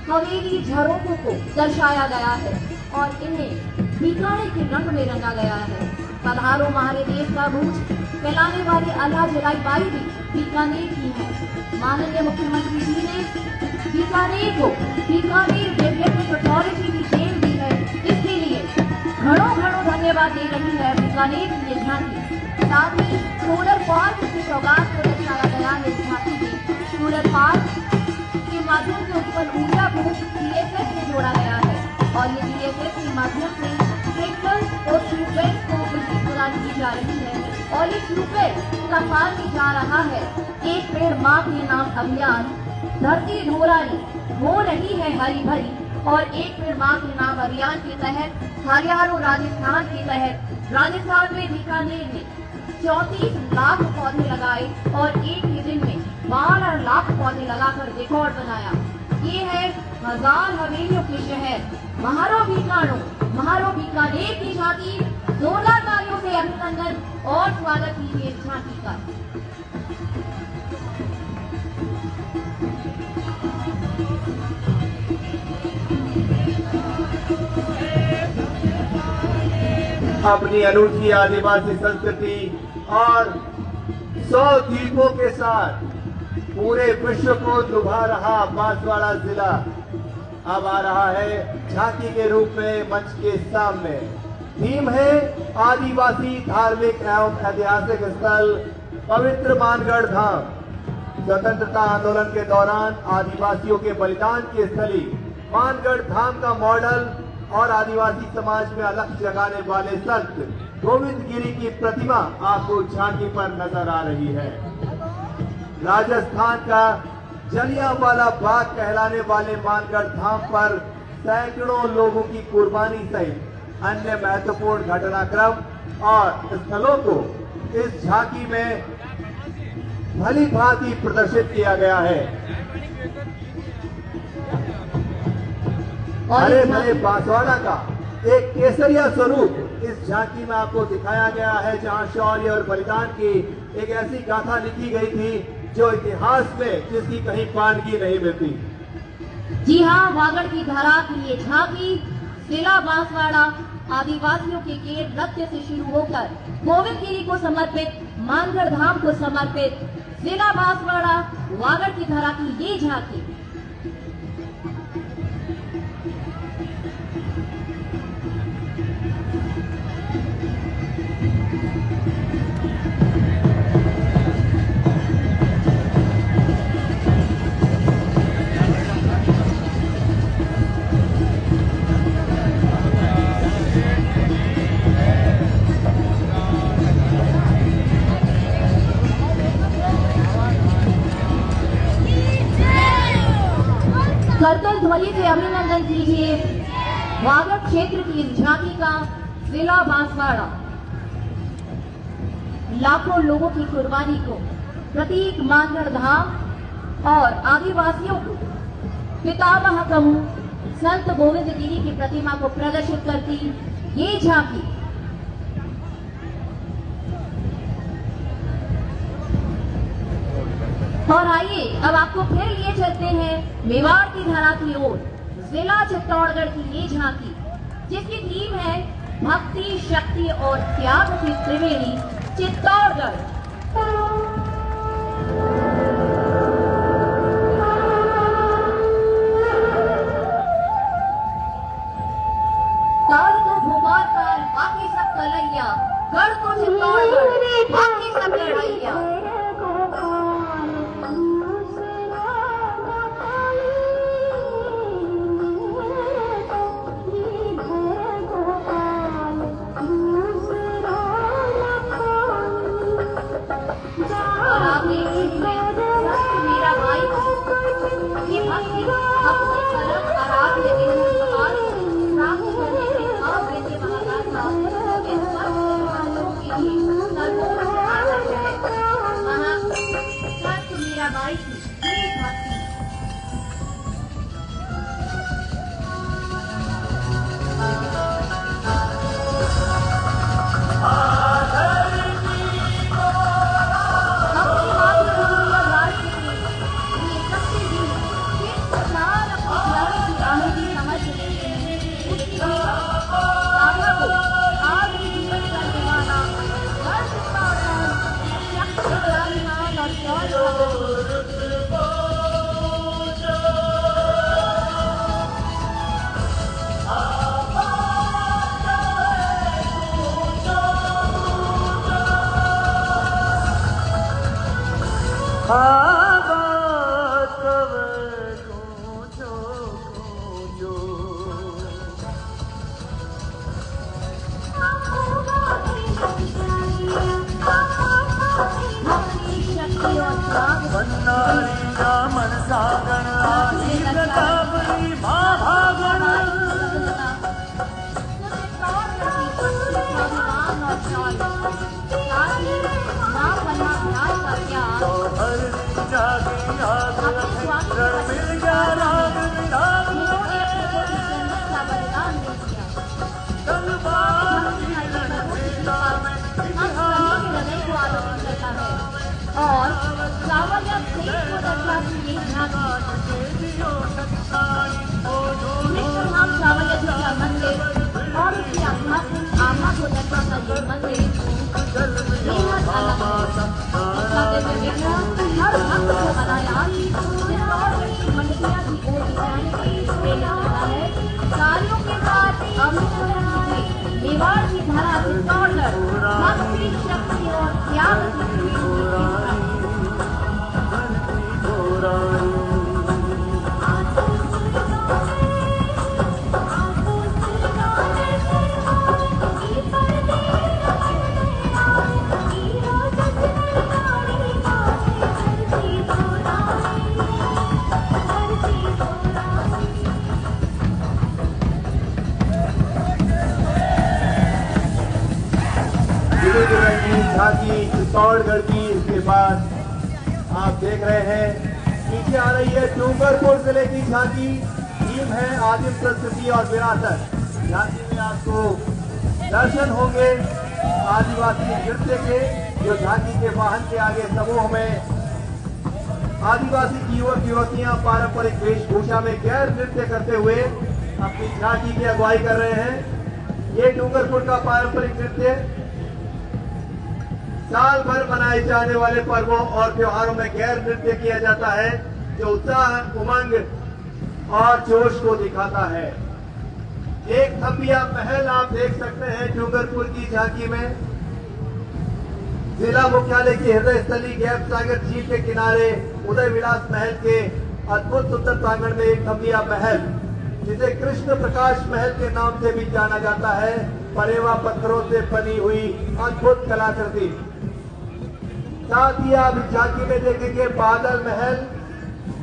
हवेली झरोखों को दर्शाया गया है और इन्हें बीकानेर के रंग में रंगा गया है। पधारो हमारे देश का भूज फैलाने वाली अल्लाह जलाई बाई भी बीकानेर की है। माननीय मुख्यमंत्री जी ने बीकानेर को बीकानेर डेवलपमेंट अथॉरिटी की देन दी है, इसके लिए घड़ों घड़ों धन्यवाद दे रही है बीकानेर की ये झांकी। साथ ही सोलर पार्क की सौगात को दर्शाया गया है इस झांकी में। सोलर पार्क के माध्यम से उत्पन्न ऊर्जा को DSS से जोड़ा गया है और ये DSS के माध्यम से ट्रैक्टर और ट्यूबवेल को बिजली प्रदान की जा रही है। और ये ट्यूबवेल का काम भी जा रहा है एक पेड़ माँ के नाम अभियान। धरती धोरानी हो रही है हरी भरी, और एक पेड़ माँ के नाम अभियान के तहत हरियाणा और राजस्थान के तहत राजस्थान में बीकानेर में 34 लाख पौधे लगाए और एक ही दिन में 12 लाख पौधे लगाकर रिकॉर्ड बनाया। ये है हजार हवेलियों के शहर महारो बीकानेर की झांकी। जोरदार तालियों से अभिनंदन और स्वागत कीजिए इस झांकी का। अपनी अनूठी आदिवासी संस्कृति और 100 द्वीपों के साथ पूरे विश्व को लुभा रहा बांसवाड़ा जिला अब आ रहा है झांकी के रूप में मंच के सामने। थीम है आदिवासी धार्मिक एवं ऐतिहासिक स्थल पवित्र मानगढ़ धाम। स्वतंत्रता आंदोलन के दौरान आदिवासियों के बलिदान की स्थली मानगढ़ धाम का मॉडल और आदिवासी समाज में अलख जगाने वाले संत गोविंद गिरी की प्रतिमा आपको झांकी पर नजर आ रही है। राजस्थान का जलियांवाला बाग कहलाने वाले मानगढ़ धाम पर सैकड़ों लोगों की कुर्बानी सहित अन्य महत्वपूर्ण घटनाक्रम और स्थलों को इस झांकी में भली भांति प्रदर्शित किया गया है। हरे भरे बांसवाड़ा का एक केसरिया स्वरूप इस झांकी में आपको दिखाया गया है, जहां शौर्य और बलिदान की एक ऐसी गाथा लिखी गई थी जो इतिहास में जिसकी कहीं पांडगी नहीं मिलती। जी हाँ, वागड़ की धरा की ये झांकी जिला बांसवाड़ा आदिवासियों के खेल नृत्य से शुरू होकर गोविंद गिरी को समर्पित, मानगढ़ धाम को समर्पित जिला बांसवाड़ा वागड़ की धरा की ये झांकी झांकी का जिला बांसवाड़ा लाखों लोगों की कुर्बानी को प्रतीक मानकर धाम और आदिवासियों को पितामह कहूं संत गोविंद गिरी की प्रतिमा को प्रदर्शित करती ये झांकी और आइए अब आपको फिर लिए चलते हैं मेवाड़ की धरा की ओर। जिला चित्तौड़गढ़ की ये झांकी जिसकी थीम है भक्ति, शक्ति और त्याग की त्रिवेणी चित्तौड़गढ़। काल को भूमार काल, बाकी सब कलैया, गढ़ को चित्तौड़गढ़, बाकी सब लड़ैया। और आपने मेरा भाई ये भक्ति अपने कलम आराध्य इंद्रपाल प्राप्त करने के भाव देते महादाता इस वालों के लिए सर्वोच्च आदर्श है। वहाँ संत मीराबाई की ये भक्ति और सावरिया प्लेट को दर्शा की ये झांकी विश्वधाम सावरिया जी का मंदिर और उसकी आध्यात्मिक आभा को दर्शाता ये मंदिर बेहद अलग है। हर भक्त को बनाया मंडिया की ओर डिजाइन प्रेरित करता है। कार्यों के साथ मेवाड़ की धरा चित्तौड़गढ़ भक्ति, शक्ति और त्याग की झांकी चित्तौड़गढ़ की। इसके बाद आप देख रहे हैं पीछे आ रही है डूंगरपुर जिले की झांकी। थीम है आदिम संस्कृति और विरासत। झांकी में आपको दर्शन होंगे आदिवासी नृत्य के, जो झांकी के वाहन के आगे समूह में आदिवासी युवक युवतियां पारंपरिक वेशभूषा में गैर नृत्य करते हुए अपनी झांकी की अगुवाई कर रहे हैं। ये डूंगरपुर का पारंपरिक नृत्य साल भर मनाए जाने वाले पर्वों और त्योहारों में गैर नृत्य किया जाता है, जो उत्साह, उमंग और जोश को दिखाता है। एक थपिया महल आप देख सकते हैं डूंगरपुर की झांकी में। जिला मुख्यालय की हृदय स्थली गैप सागर झील के किनारे उदय विलास महल के अद्भुत सुंदर प्रांगण में एक थपिया महल, जिसे कृष्ण प्रकाश महल के नाम से भी जाना जाता है, परेवा पत्थरों से बनी हुई अद्भुत कलाकृति। साथ ही आप इस झांकी में देखेंगे बादल महल,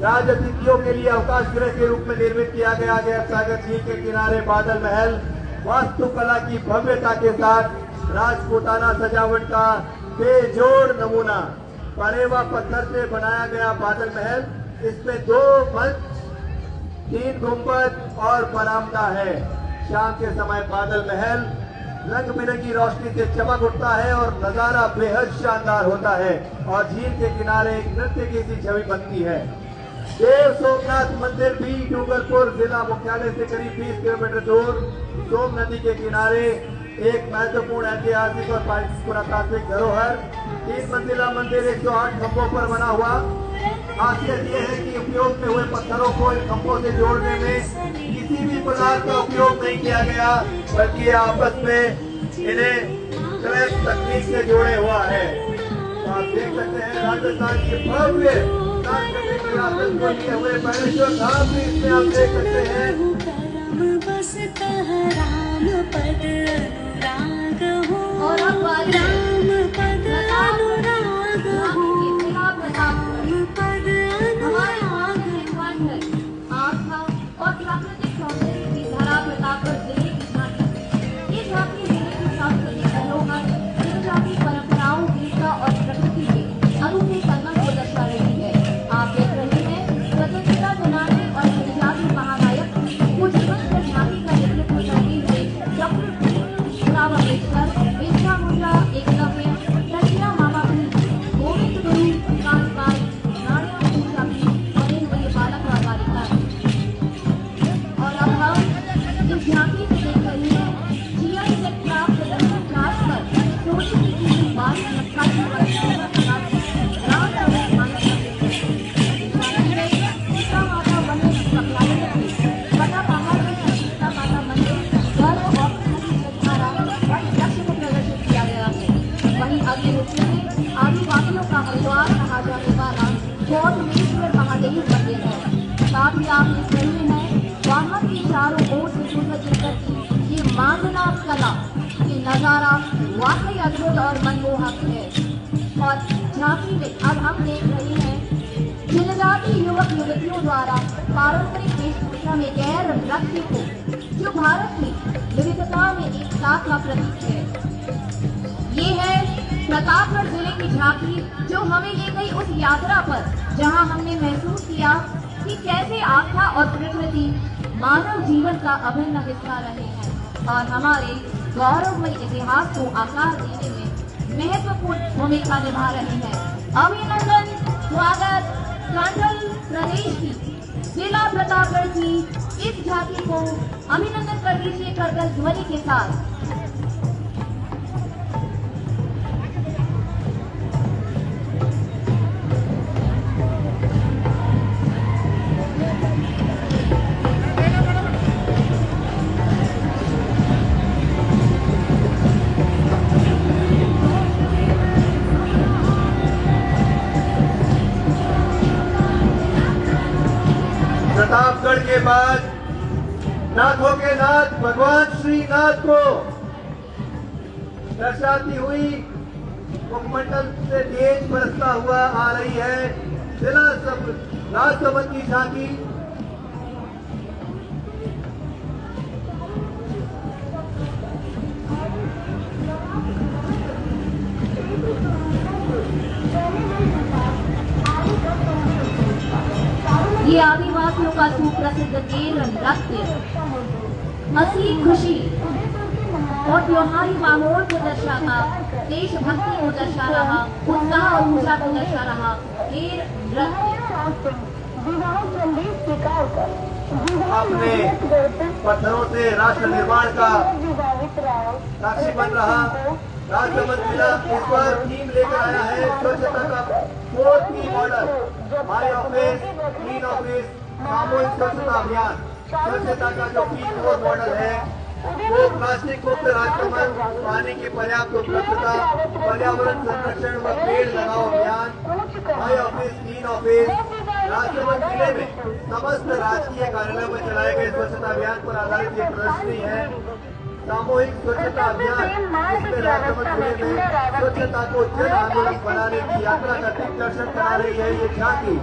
राज अतिथियों के लिए अवकाश गृह के रूप में निर्मित किया गया गैप सागर झील के किनारे बादल महल वास्तुकला की भव्यता के साथ राजपूताना सजावट का बेजोड़ नमूना परेवा पत्थर से बनाया गया बादल महल। इसमें 2 मंच, 3 गुंबद और बरामदा है। शाम के समय बादल महल रंग बिरंगी रोशनी से चमक उठता है और नजारा बेहद शानदार होता है और झील के किनारे एक नृत्य की सी छवि बनती है। देव सोमनाथ मंदिर भी डूंगरपुर जिला मुख्यालय से करीब 20 किलोमीटर दूर सोम नदी के किनारे एक महत्वपूर्ण ऐतिहासिक और पुरातात्विक धरोहर 3 मंजिला मंदिर 108 खंभों पर बना हुआ। खासियत यह है कि उपयोग में हुए पत्थरों को इन खंभों से जोड़ने में किसी भी प्रकार का उपयोग नहीं किया गया, बल्कि आपस में इन्हें क्रैप तकनीक से जोड़े हुआ है। तो आप देख सकते हैं राजस्थान की भव्य सांस्कृतिक विरासत को लिए हुए बालेश्वर धाम भी इसमें आप देख सकते हैं। और अब बात आस्था और प्राकृतिक सौंदर्य की धरा प्रतापगढ़ जिले की झांकी। ये झांकी जिले की सांस्कृतिक धरोहर, जनजातीय परंपराओं, वीरता और प्रकृति के अनूठे संगम को दर्शा रही है। आप देख रहे हैं स्वतंत्रता सेनानी और जनजातीय महानायक को जीवंत झांकी का नेतृत्व करते हुए डॉक्टर राव अम्बेडकर, बिरसा मुंडा, एकलव्य, रशिया मामा भी, गोविंद गुरु, कांतबाई, नाड़िया पूजा भी बने हुए बालक और बालिका। और अब हम इस झांकी से देख रहे हैं जीआई से प्राप्त दर्शन क्लास पर सोने की किसी बारीक नक्काशी पर राम रमेश मानस सीता माता बने सप्लायर थे। पटा पहाड़ में सीता माता मंदिर, गर्व और श्रद्धारा और लक्ष्य को प्रदर्शित किया गया है। वहीं अगले हिस्से में आदिवासियों का हरिद्वार कहा जाने वाला गौतमेश्वर महादेव मंदिर है। साथ ही आप देख रहे हैं वहां की चारों ओर से सुसज्जित करती ये मांगनाथ कला, ये नजारा वाकई अद्भुत और मनमोहक है। और झांकी में अब हम देख रहे हैं जनजातीय युवक युवतियों द्वारा पारंपरिक वेशभूषा में गैर नृत्य को, जो भारत की विविधता में एकता का प्रतीक है। ये है प्रतापगढ़ जिले की झांकी, जो हमें ले गई उस यात्रा पर जहां हमने महसूस किया कि कैसे आस्था और प्रकृति मानव जीवन का अभिन्न हिस्सा रहे हैं और हमारे गौरवमय इतिहास को आकार देने में महत्वपूर्ण भूमिका निभा रहे हैं। अभिनंदन, स्वागत कांडल प्रदेश की जिला प्रतापगढ़ की इस झांकी को अभिनंदन कर दीजिए करतल ध्वनि के साथ। प्रतापगढ़ के बाद नाथों के नाथ भगवान श्रीनाथ को दर्शाती हुई मुखमंडल से तेज बरसता हुआ आ रही है जिला राजसमंद की झांकी। ये आदिवासियों का सुप्रसिद्ध तेल नृत्य हंसी खुशी और त्योहारी माहौल को दर्शाता, देशभक्ति को दर्शा रहा, उत्साह और ऊर्जा को दर्शा रहा तेल नृत्य अपने पत्थरों से राष्ट्र निर्माण का साक्षी बन रहा राजसमंद जिला इस बार थीम लेकर आया है स्वच्छता का 4P model. My office, clean office, सामूहिक स्वच्छता अभियान। स्वच्छता का जो P4 मॉडल है वो प्लास्टिक मुक्त राजसमंद, पानी की पर्याप्त उपलब्धता, पर्यावरण संरक्षण व पेड़ लगाओ अभियान। My office, clean office Rajsamand जिले में समस्त राजकीय कार्यालयों में चलाए गए स्वच्छता अभियान पर आधारित ये प्रदर्शनी है। सामूहिक स्वच्छता अभियान जिसमें राजसमंद जिले में स्वच्छता को जन आंदोलन बनाने की यात्रा का दिग्दर्शन करा रही है ये झांकी।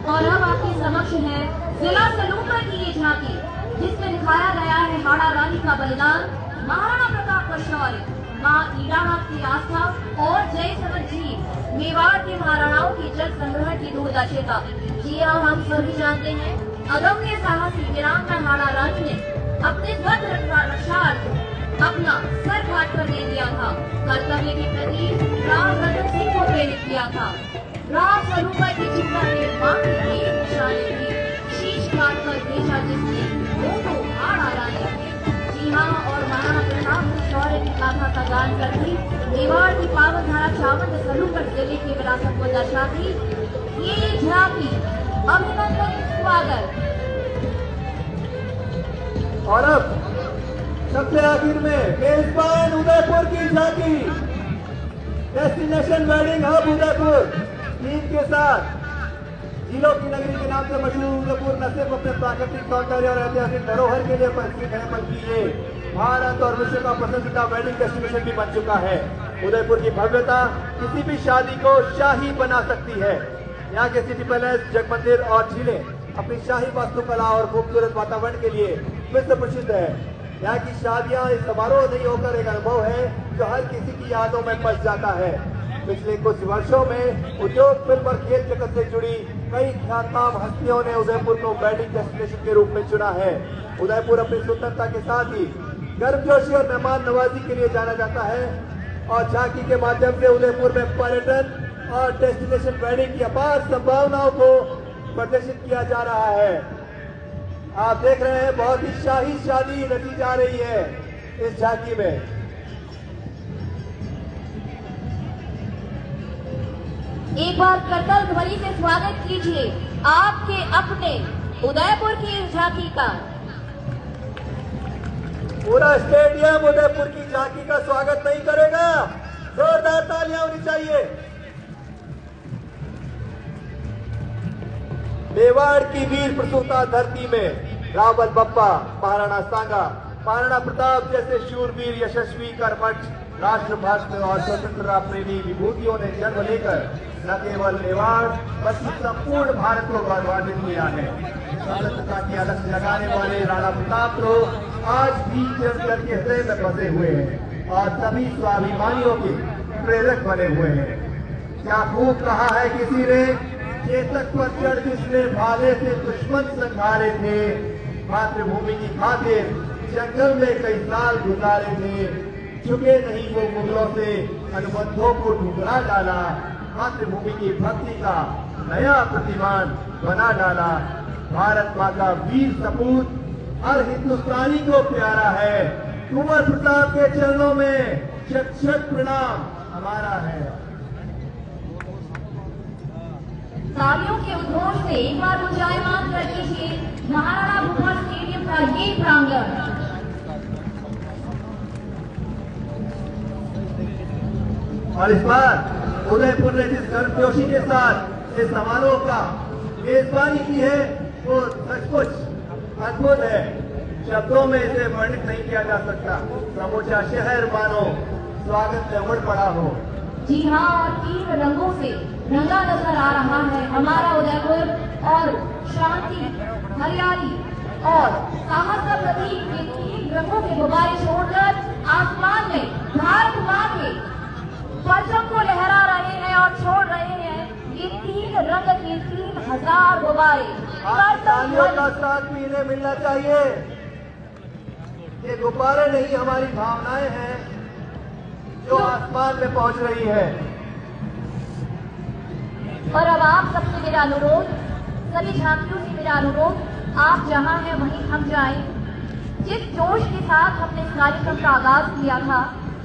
और अब आपके समक्ष है जिला सलूमगढ़ की ये झांकी, जिसमें दिखाया गया है हाड़ा रानी का बलिदान, महाराणा प्रताप का शौर्य, माँ ईरानाथ की आस्था और जय समर जी मेवाड़ के महाराणाओं की जल संग्रह की दूरदर्शिता। जी हाँ, हम सभी जानते हैं अदम्य साहसी वीरांगना हाड़ा रानी ने अपने ध्वज रक्षार्थ अपना सर घाट पर दे दिया था। कर्तव्य के प्रति राम रतन सिंह को प्रेरित किया था। राम स्वरूप की चिंता में मां की एक निशानी थी, शीश काट कर भेजा जिसने वो तो हाड़ा रानी थी। जी हाँ, और महाराणा प्रताप के शौर्य की गाथा का गान करती मेवाड़ की पावन धारा चावंद सलूकर जिले की विरासत को दर्शाती ये झांकी अभिनंदन स्वागत। और अब सबसे आखिर में मेजबान उदयपुर की झांकी, destination wedding hub Udaipur team के साथ झीलों की नगरी के नाम से मशहूर उदयपुर न सिर्फ अपने प्राकृतिक सौंदर्य और ऐतिहासिक धरोहर के लिए परिचित है, बल्कि ये भारत और विश्व का पसंदीदा वेडिंग डेस्टिनेशन भी बन चुका है। उदयपुर की भव्यता किसी भी शादी को शाही बना सकती है। यहाँ के सिटी पैलेस, जग मंदिर और झीलें अपनी शाही वास्तुकला और खूबसूरत वातावरण के लिए विश्व प्रसिद्ध है। यहाँ की शादियाँ एक समारोह नहीं होकर एक अनुभव है जो हर किसी की यादों में बस जाता है। पिछले कुछ वर्षों में उद्योग, फिल्म और खेल जगत से जुड़ी कई ख्यातनाम हस्तियों ने उदयपुर को वेडिंग डेस्टिनेशन के रूप में चुना है। उदयपुर अपनी सुंदरता के साथ ही गर्मजोशी और मेहमान नवाजी के लिए जाना जाता है और झांकी के माध्यम से उदयपुर में पर्यटन और डेस्टिनेशन वेडिंग की अपार संभावनाओं को प्रदर्शित किया जा रहा है। आप देख रहे हैं बहुत ही शाही शादी रची जा रही है इस झांकी में। एक बार करतल ध्वनि से स्वागत कीजिए आपके अपने उदयपुर की इस झांकी का। पूरा स्टेडियम उदयपुर की झांकी का स्वागत नहीं करेगा? जोरदार तालियां होनी चाहिए। मेवाड़ की वीर प्रसूता धरती में रावल बप्पा, महाराणा सांगा, महाराणा प्रताप जैसे शूरवीर, यशस्वी, कर्मठ, राष्ट्र भक्त और स्वतंत्रता प्रेमी विभूतियों ने जन्म लेकर न केवल मेवाड़ बल्कि संपूर्ण भारत को गौरवान्वित किया है। स्वतंत्रता की अलख जगाने वाले राणा प्रताप तो आज भी जन के हृदय में बसे हुए हैं और सभी स्वाभिमानियों के प्रेरक बने हुए हैं। क्या खूब कहा है किसी ने, चेतक पर चढ़ जिसने भाले से दुश्मन संघारे थे, मातृभूमि की खातिर जंगल में कई साल गुजारे थे, झुके नहीं वो मुगलों से अनुबंधों को ठुकरा डाला, मातृभूमि की भक्ति का नया प्रतिमान बना डाला। भारत माँ का वीर सपूत हर हिंदुस्तानी को प्यारा है। कुंवर प्रताप के चरणों में शत शत प्रणाम हमारा है। तालियों के उद्घोष से एक बार गुंजायमान कर दीजिए महाराणा भूपाल स्टेडियम का ये प्रांगण। और इस बार उदयपुर ने जिस गर्मजोशी के साथ इस समारोह का मेजबानी की है वो सचमुच अद्भुत है। शब्दों में इसे वर्णित नहीं किया जा सकता। समूचा शहर मानो स्वागत में उमड़ पड़ा हो। जी हाँ, और तीन रंगों से रंगा नजर आ रहा है हमारा उदयपुर, और शांति, हरियाली और साहस का प्रतीक ये तीन रंगों के गुब्बारे छोड़कर आसमान में भारत माँ के परचम को लहरा रहे हैं और छोड़ रहे हैं ये तीन रंग के 3000 गुब्बारे। तालियों का साथ भी इन्हें मिलना चाहिए। ये गुब्बारे नहीं, हमारी भावनाएं हैं जो आसमान में पहुंच रही है। और अब आप सबसे मेरा अनुरोध, सभी झांकियों से मेरा अनुरोध, आप जहां हैं वहीं हम जाएं। जिस जोश के साथ हमने इस कार्यक्रम का आगाज किया था,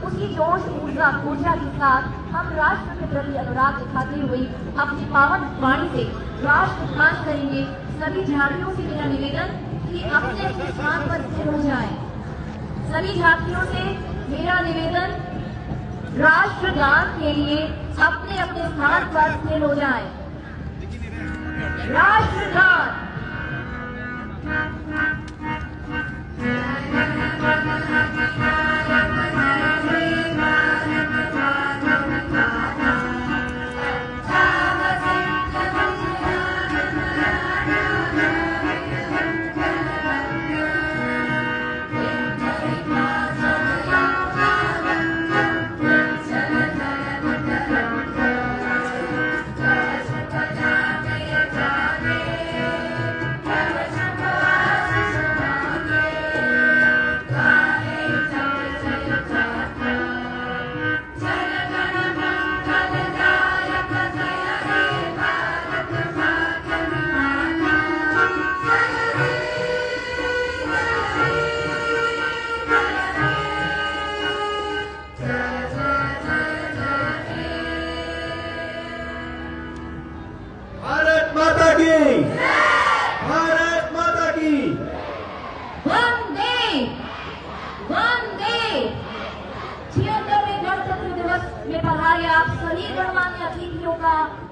उसी जोश ऊर्जा के साथ हम राष्ट्र के प्रति अनुराग दिखाते हुए अपनी पावन वाणी से राष्ट्र गान करेंगे। सभी झांकियों से मेरा निवेदन कि अपने अपने स्थान पर स्थिर हो जाएं। सभी झांकियों से मेरा निवेदन, राष्ट्रगान के लिए अपने अपने स्थान पर स्थिर हो जाएं। राष्ट्रगान।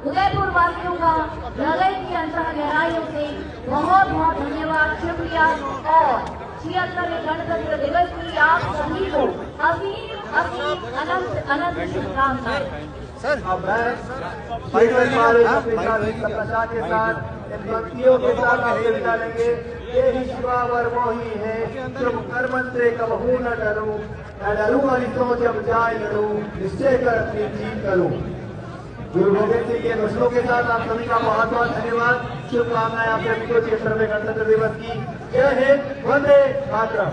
उदयपुर वासियों का हृदय की अंतः गहराइयों से बहुत बहुत धन्यवाद, शुक्रिया। और 76वें गणतंत्र दिवस की आप सभी को असीम असीम अनंत अनंत शुभकामनाएं। अब मैं सफलता के साथ इन पंक्तियों के साथ आगे विदा लेंगे। ये ही शिवा वर मोही है, शुभ कर्म से कबहू न डरूं, न डरूं अरिसों जब जाए लड़ूं, निश्चय कर अपनी जीत करूं। गुरु गोविंद सिंह के नस्लों के साथ आप सभी का बहुत बहुत धन्यवाद, शुभकामनाएं आप सभी को 76वें गणतंत्र दिवस की। जय Hind, Vande Mataram.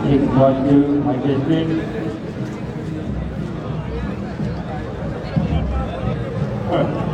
Take one, two, my district. All right.